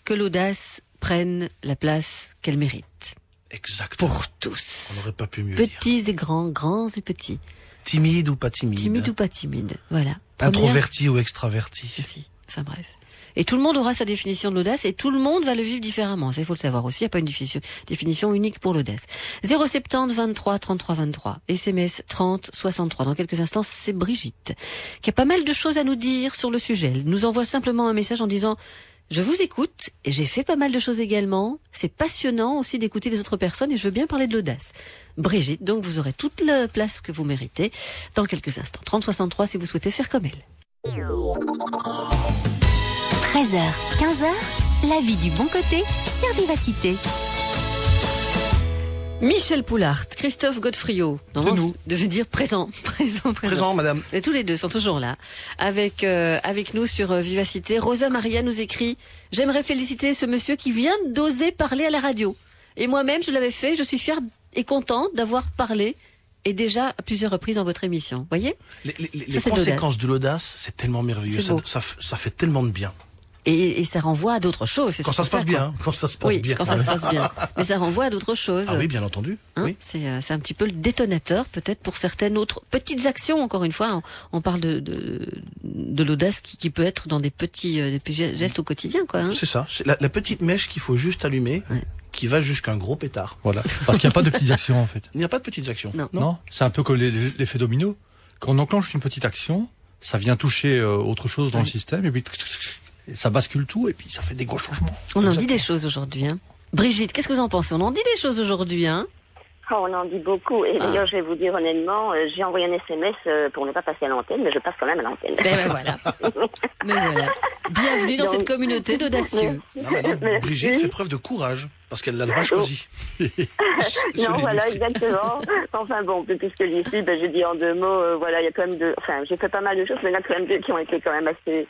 que l'audace prenne la place qu'elle mérite. Exactement. Pour tous. On n'aurait pas pu mieux Petits dire. Et grands et petits. Timide ou pas timide. Timide ou pas timide, voilà. Introverti ou extraverti. Aussi. Enfin bref. Et tout le monde aura sa définition de l'audace et tout le monde va le vivre différemment. Ça, il faut le savoir aussi. Il n'y a pas une définition unique pour l'audace. 070 23 33 23. SMS 30 63. Dans quelques instants, c'est Brigitte qui a pas mal de choses à nous dire sur le sujet. Elle nous envoie simplement un message en disant je vous écoute et j'ai fait pas mal de choses également. C'est passionnant aussi d'écouter les autres personnes et je veux bien parler de l'audace. Brigitte, donc vous aurez toute la place que vous méritez dans quelques instants. 30 63 si vous souhaitez faire comme elle. 13h, 15h, la vie du bon côté sur Vivacité. Michel Poulart, Christophe Godefriot. C'est nous. Vous devez dire présent. Présent, madame. Et tous les deux sont toujours là. Avec nous sur Vivacité. Rosa Maria nous écrit « J'aimerais féliciter ce monsieur qui vient d'oser parler à la radio. Et moi-même, je l'avais fait. Je suis fière et contente d'avoir parlé. Et déjà à plusieurs reprises dans votre émission. Voyez ? Les conséquences de l'audace, c'est tellement merveilleux. Ça fait tellement de bien. Et ça renvoie à d'autres choses. Quand ça se passe bien. Quand ça se passe bien. Quand ça se passe bien. Mais ça renvoie à d'autres choses. Ah oui, bien entendu. Oui. C'est un petit peu le détonateur, peut-être, pour certaines autres petites actions. Encore une fois, on parle de l'audace qui peut être dans des petits gestes au quotidien, quoi. C'est ça. C'est la petite mèche qu'il faut juste allumer. Ouais. Qui va jusqu'un gros pétard. Voilà. Parce qu'il n'y a pas de petites actions, en fait. Il n'y a pas de petites actions. Non. C'est un peu comme l'effet domino. Quand on enclenche une petite action, ça vient toucher autre chose dans le système, et puis ça bascule tout, et puis ça fait des gros changements. On en dit des choses aujourd'hui, hein. Brigitte, qu'est-ce que vous en pensez ? On en dit des choses aujourd'hui, hein ? On en dit beaucoup. Et d'ailleurs, je vais vous dire honnêtement, j'ai envoyé un SMS pour ne pas passer à l'antenne, mais je passe quand même à l'antenne. Ben voilà. Mais voilà. Bienvenue dans cette communauté d'audacieux. Non, Brigitte fait preuve de courage, parce qu'elle l'a pas choisi. Non, voilà, exactement. Enfin bon, puisque j'y suis, je dis en deux mots, voilà, il y a quand même j'ai fait pas mal de choses, mais il y en a quand même deux qui ont été quand même assez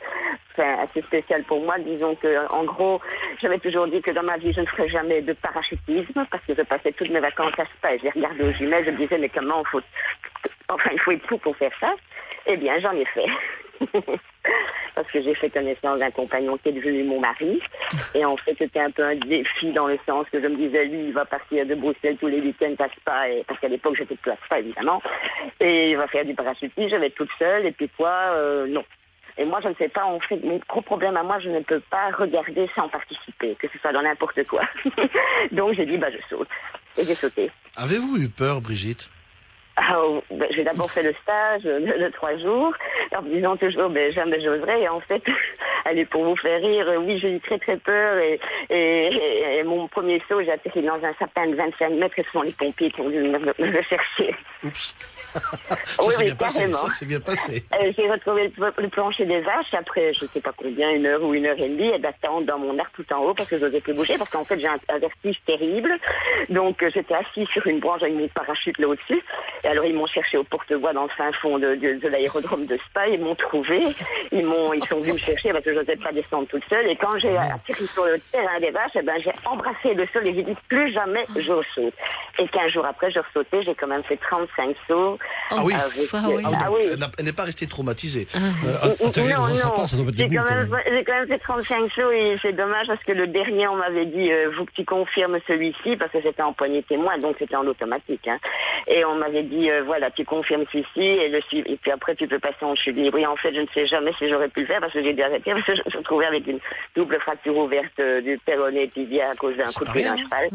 spéciales pour moi. Disons que, en gros, j'avais toujours dit que dans ma vie, je ne ferais jamais de parachutisme, parce que je passais toutes mes vacances à Spa, et j'ai regardé aux jumelles, je me disais, mais comment il faut être fou pour faire ça. Eh bien, j'en ai fait. Parce que j'ai fait connaissance d'un compagnon qui est devenu mon mari. Et en fait, c'était un peu un défi dans le sens que je me disais, lui, il va partir de Bruxelles tous les week-ends à Spa, parce qu'à l'époque, j'étais plus à Spa, évidemment. Et il va faire du parachutisme, je vais être toute seule, et puis quoi, non. Et moi, je ne sais pas, en fait, mon gros problème à moi, je ne peux pas regarder sans participer, que ce soit dans n'importe quoi. Donc, j'ai dit, je saute. Et j'ai sauté. Avez-vous eu peur, Brigitte ? J'ai d'abord fait le stage de 3 jours, en me disant toujours jamais j'oserais, et en fait Allez, pour vous faire rire, oui, j'ai eu très très peur et mon premier saut, j'ai atterri dans un sapin de 25 mètres et ce sont les pompiers qui ont dû me chercher. Oups. Oui, c'est bien passé, carrément. ça c'est bien passé. J'ai retrouvé le plancher des vaches après, je sais pas combien, 1 heure ou 1 heure et demie, et d'attendre dans mon arc tout en haut parce que je n'osais plus bouger, parce qu'en fait j'ai un vertige terrible. Donc j'étais assise sur une branche avec mon parachute là au-dessus. Et alors ils m'ont cherché au porte-voix dans le fin fond de l'aérodrome de Spa, ils m'ont trouvé, ils sont venus me chercher parce que je n'osais pas descendre toute seule. Et quand j'ai atterri sur le terrain des vaches, j'ai embrassé le sol et j'ai dit plus jamais je saute. Et 15 jours après, je ressautais, j'ai quand même fait 35 sauts. Ah oui, oui. Elle n'est pas restée traumatisée. Non, j'ai quand même fait 35 sauts et c'est dommage parce que le dernier, on m'avait dit, vous que tu confirmes celui-ci, parce que c'était en poignée témoin, donc c'était en automatique. Hein. Et on m'avait dit, voilà, tu confirmes celui-ci et puis après tu peux passer en chute libre. Oui, en fait, je ne sais jamais si j'aurais pu le faire parce que j'ai dû arrêter, parce que je me suis retrouvée avec une double fracture ouverte du péroné tibia à cause d'un coup de pied d'un cheval.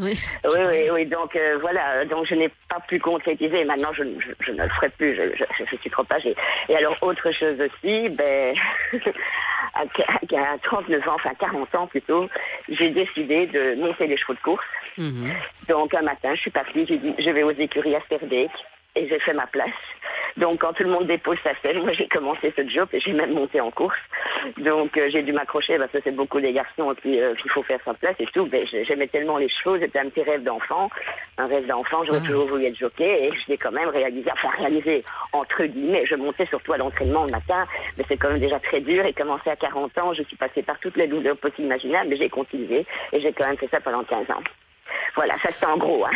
Oui, donc voilà, donc je n'ai pas pu concrétiser. Maintenant, je ne le ferai plus, je suis trop âgée. Et alors, autre chose aussi, à 39 ans, enfin 40 ans plutôt, j'ai décidé de monter les chevaux de course. Donc un matin, je suis partie, j'ai dit, je vais aux écuries à Sterbeek et j'ai fait ma place. Donc quand tout le monde dépose sa selle, moi j'ai commencé ce job et j'ai même monté en course. Donc j'ai dû m'accrocher parce que c'est beaucoup des garçons et puis qu'il faut faire sa place et tout. Mais j'aimais tellement les chevaux, c'était un petit rêve d'enfant. Un rêve d'enfant, j'aurais toujours voulu être jockey et je l'ai quand même réalisé entre guillemets. Je montais surtout à l'entraînement le matin, mais c'est quand même déjà très dur et commencé à 40 ans, je suis passée par toutes les douleurs possibles imaginables, mais j'ai continué et j'ai quand même fait ça pendant 15 ans. Voilà, ça c'est en gros. Hein.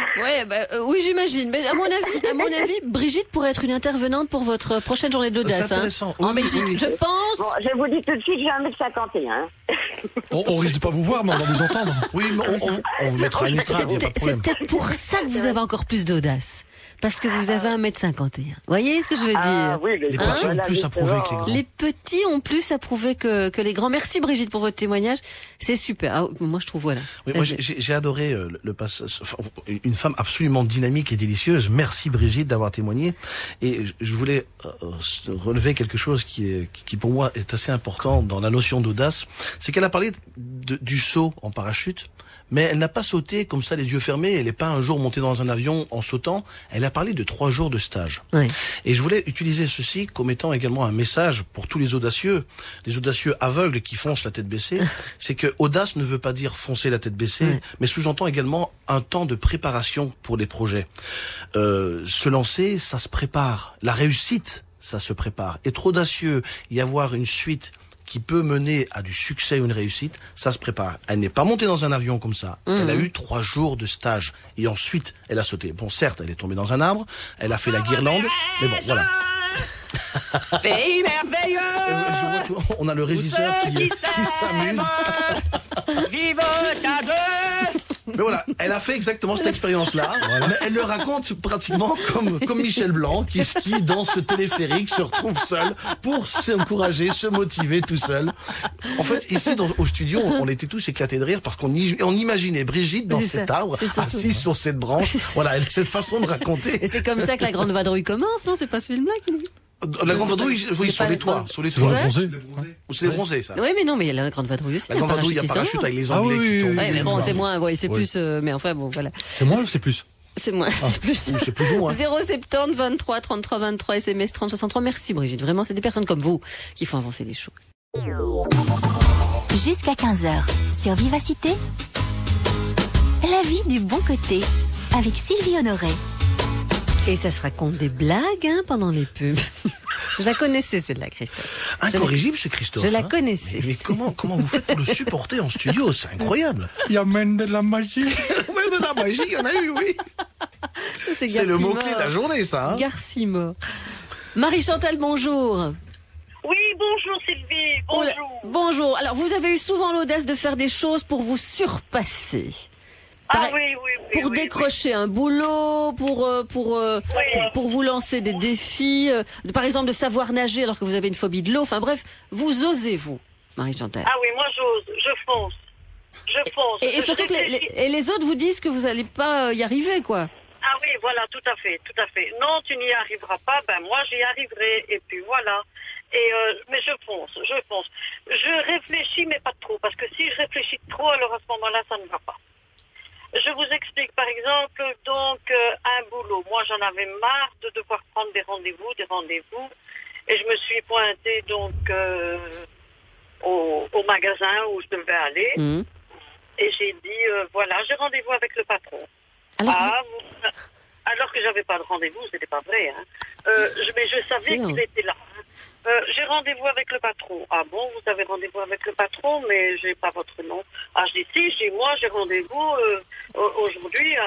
Oui, j'imagine. Mais à mon avis, Brigitte pourrait être une intervenante pour votre prochaine journée de l'audace. C'est intéressant. En Belgique, je pense. Bon, je vous dis tout de suite, j'ai 1m51. On risque de pas vous voir, mais on va vous entendre. Oui, on vous mettra une estrade, il n'y a pas de problème. C'est peut-être pour ça que vous avez encore plus d'audace. Parce que vous avez 1m51. Vous voyez ce que je veux dire? Oui, les petits ont plus à prouver que les grands. Les petits ont plus à prouver que les grands. Merci Brigitte pour votre témoignage. C'est super. Moi je trouve, voilà. Oui, moi j'ai adoré le passage. Une femme absolument dynamique et délicieuse. Merci Brigitte d'avoir témoigné. Et je voulais relever quelque chose qui pour moi est assez important dans la notion d'audace. C'est qu'elle a parlé du saut en parachute. Mais elle n'a pas sauté comme ça les yeux fermés, elle n'est pas un jour montée dans un avion en sautant, elle a parlé de 3 jours de stage. Oui. Et je voulais utiliser ceci comme étant également un message pour tous les audacieux aveugles qui foncent la tête baissée, c'est que audace ne veut pas dire foncer la tête baissée, mais sous-entend également un temps de préparation pour les projets. Se lancer, ça se prépare. La réussite, ça se prépare. Être audacieux et avoir une suite qui peut mener à du succès ou une réussite, ça se prépare. Elle n'est pas montée dans un avion comme ça. Elle a eu 3 jours de stage. Et ensuite, elle a sauté. Bon, certes, elle est tombée dans un arbre, elle a fait la guirlande, mais bon, voilà. Pays merveilleux. Je vois qu'on a le régisseur qui s'amuse. Vive ta deux. Mais voilà, elle a fait exactement cette expérience-là. Voilà. Mais elle le raconte pratiquement comme Michel Blanc, qui skie dans ce téléphérique, se retrouve seul pour s'encourager, se motiver tout seul. En fait, ici, au studio, on était tous éclatés de rire parce qu'on imaginait Brigitte dans cet arbre, assise sur cette branche. Voilà, elle a cette façon de raconter. Et c'est comme ça que la grande vadrouille commence, non? C'est pas ce film-là qui dit? La grande vadrouille, oui, sur les toits. Sur les toits. Ou c'est les bronzés, ça. Oui, mais non, mais il y a la grande vadrouille aussi. La grande vadrouille, il y a parachute avec les anglais qui tombent. Oui, mais bon, c'est moins, c'est plus, mais enfin, bon, voilà. C'est moins ou c'est plus? C'est moins, c'est plus. C'est plus ou moins. 070 23 33 23 SMS 30 63. Merci Brigitte. Vraiment, c'est des personnes comme vous qui font avancer les choses. Jusqu'à 15h, sur Vivacité, la vie du bon côté, avec Sylvie Honoré. Et ça se raconte des blagues pendant les pubs. Je la connaissais celle-là, Christophe. Incorrigible ce Christophe. Je la connaissais. Mais comment vous faites pour le supporter en studio? C'est incroyable. Il y a même de la magie. Même de la magie, il y en a eu, oui. Ça, c'est le mot-clé de la journée, ça. Garcimore. Marie-Chantal, bonjour. Oui, bonjour Sylvie, bonjour. Bonjour. Alors, vous avez eu souvent l'audace de faire des choses pour vous surpasser. Pour décrocher un boulot, pour vous lancer des défis, par exemple de savoir nager alors que vous avez une phobie de l'eau. Enfin bref, vous osez, vous, Marie-Chantal. Ah oui, moi j'ose, je fonce. Et surtout que les autres vous disent que vous n'allez pas y arriver, quoi. Ah oui, voilà, tout à fait. Non, tu n'y arriveras pas, ben moi j'y arriverai, et puis voilà. Mais je fonce. Je réfléchis, mais pas trop, parce que si je réfléchis trop, alors à ce moment-là, ça ne va pas. Je vous explique, par exemple, donc, un boulot. Moi, j'en avais marre de devoir prendre des rendez-vous, et je me suis pointée, donc, au magasin où je devais aller, et j'ai dit, voilà, j'ai rendez-vous avec le patron. Alors que j'avais pas de rendez-vous, c'était pas vrai, hein. Mais je savais qu'il était là. J'ai rendez-vous avec le patron. Ah bon, vous avez rendez-vous avec le patron, mais j'ai pas votre nom. Ah, je dis si, moi j'ai rendez-vous aujourd'hui,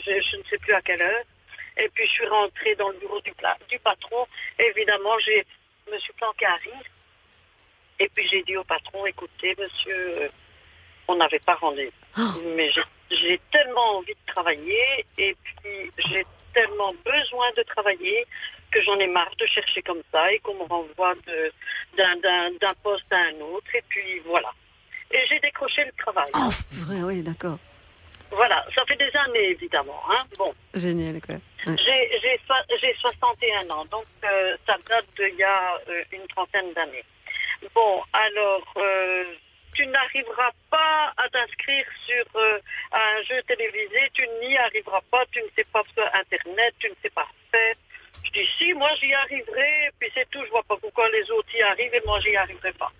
je ne sais plus à quelle heure. Et puis je suis rentrée dans le bureau du patron. Évidemment, je me suis planquée à rire. Et puis j'ai dit au patron, écoutez, monsieur, on n'avait pas rendez-vous. Mais j'ai tellement envie de travailler, et puis j'ai tellement besoin de travailler que j'en ai marre de chercher comme ça et qu'on me renvoie d'un poste à un autre, et puis voilà. Et j'ai décroché le travail. Oh, c'est vrai, oui, d'accord. Voilà, ça fait des années, évidemment, hein. Bon. Génial, quoi. Ouais. J'ai 61 ans, donc ça date d'il y a une trentaine d'années. Bon, alors, tu n'arriveras pas à t'inscrire sur un jeu télévisé, tu n'y arriveras pas, tu ne sais pas sur Internet, tu ne sais pas faire. Je dis si, moi j'y arriverai, puis c'est tout, je vois pas pourquoi les autres y arrivent et moi j'y arriverai pas.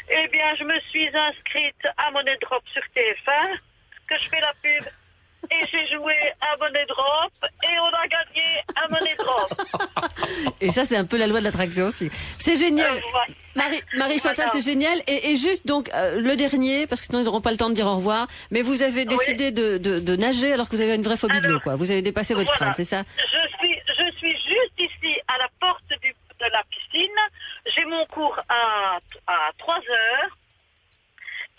Eh bien, je me suis inscrite à Money Drop sur TF1, que je fais la pub, et j'ai joué à Money Drop, et on a gagné à Money Drop. Et ça, c'est un peu la loi de l'attraction aussi. C'est génial. Marie-Chantal, c'est génial. Et juste donc, le dernier, parce que sinon ils n'auront pas le temps de dire au revoir, mais vous avez décidé de nager alors que vous avez une vraie phobie de l'eau, quoi. Vous avez dépassé votre crainte, c'est ça? Je suis juste ici, à la porte de la piscine. J'ai mon cours à 3 heures.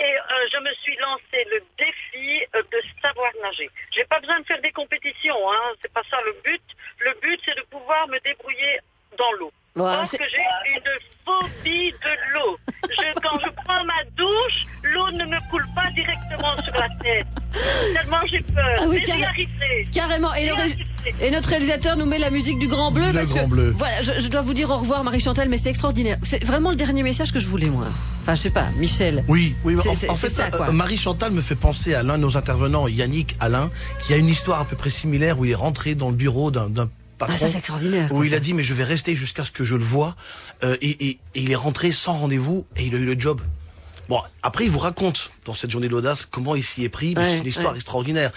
Et je me suis lancé le défi de savoir nager. J'ai pas besoin de faire des compétitions, hein. C'est pas ça le but. Le but, c'est de pouvoir me débrouiller dans l'eau. Parce que j'ai une phobie de l'eau. Quand je prends ma douche, l'eau ne me coule pas directement sur la tête. Tellement j'ai peur. Ah oui, mais j'y arriverai. Carrément. Et notre réalisateur nous met la musique du Grand Bleu. Voilà, je dois vous dire au revoir, Marie-Chantal, mais c'est extraordinaire. C'est vraiment le dernier message que je voulais, moi. Enfin, je sais pas, Michel. Oui, en fait, ça, Marie-Chantal me fait penser à l'un de nos intervenants, Yannick Alain, qui a une histoire à peu près similaire où il est rentré dans le bureau d'un patron. Ah, ça c'est extraordinaire. Où il a dit, mais je vais rester jusqu'à ce que je le voie. Et il est rentré sans rendez-vous et il a eu le job. Bon, après, il vous raconte, dans cette journée de l'audace, comment il s'y est pris, mais c'est une histoire extraordinaire.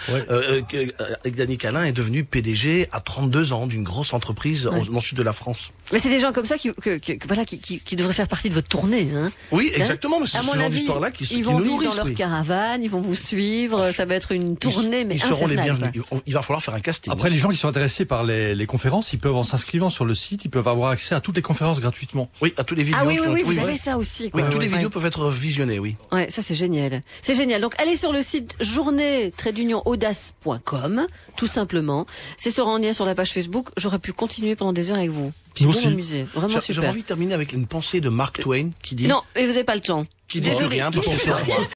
Yannick Alain est devenu PDG à 32 ans d'une grosse entreprise dans le sud de la France. Mais c'est des gens comme ça qui devraient faire partie de votre tournée, hein. Oui, exactement, mais c'est ce genre d'histoire-là qui nous nourrissent. Ils vont vivre dans leur caravane, ils vont vous suivre, ça va être une tournée, mais ils seront les bienvenus. Il va falloir faire un casting. Après, les gens qui sont intéressés par les conférences, ils peuvent, en s'inscrivant sur le site, ils peuvent avoir accès à toutes les conférences gratuitement. Oui, à toutes les vidéos. Ah oui, vous avez ça aussi, quoi. Oui, toutes les vidéos peuvent être visionnées. Oui. Ouais, ça c'est génial. C'est génial. Donc allez sur le site journée-audace.com, tout simplement. C'est sur en lien sur la page Facebook. J'aurais pu continuer pendant des heures avec vous. Nous aussi. Vraiment super. J'ai envie de terminer avec une pensée de Mark Twain qui dit. Non, mais vous n'avez pas le temps. Qui dit rien parce que c'est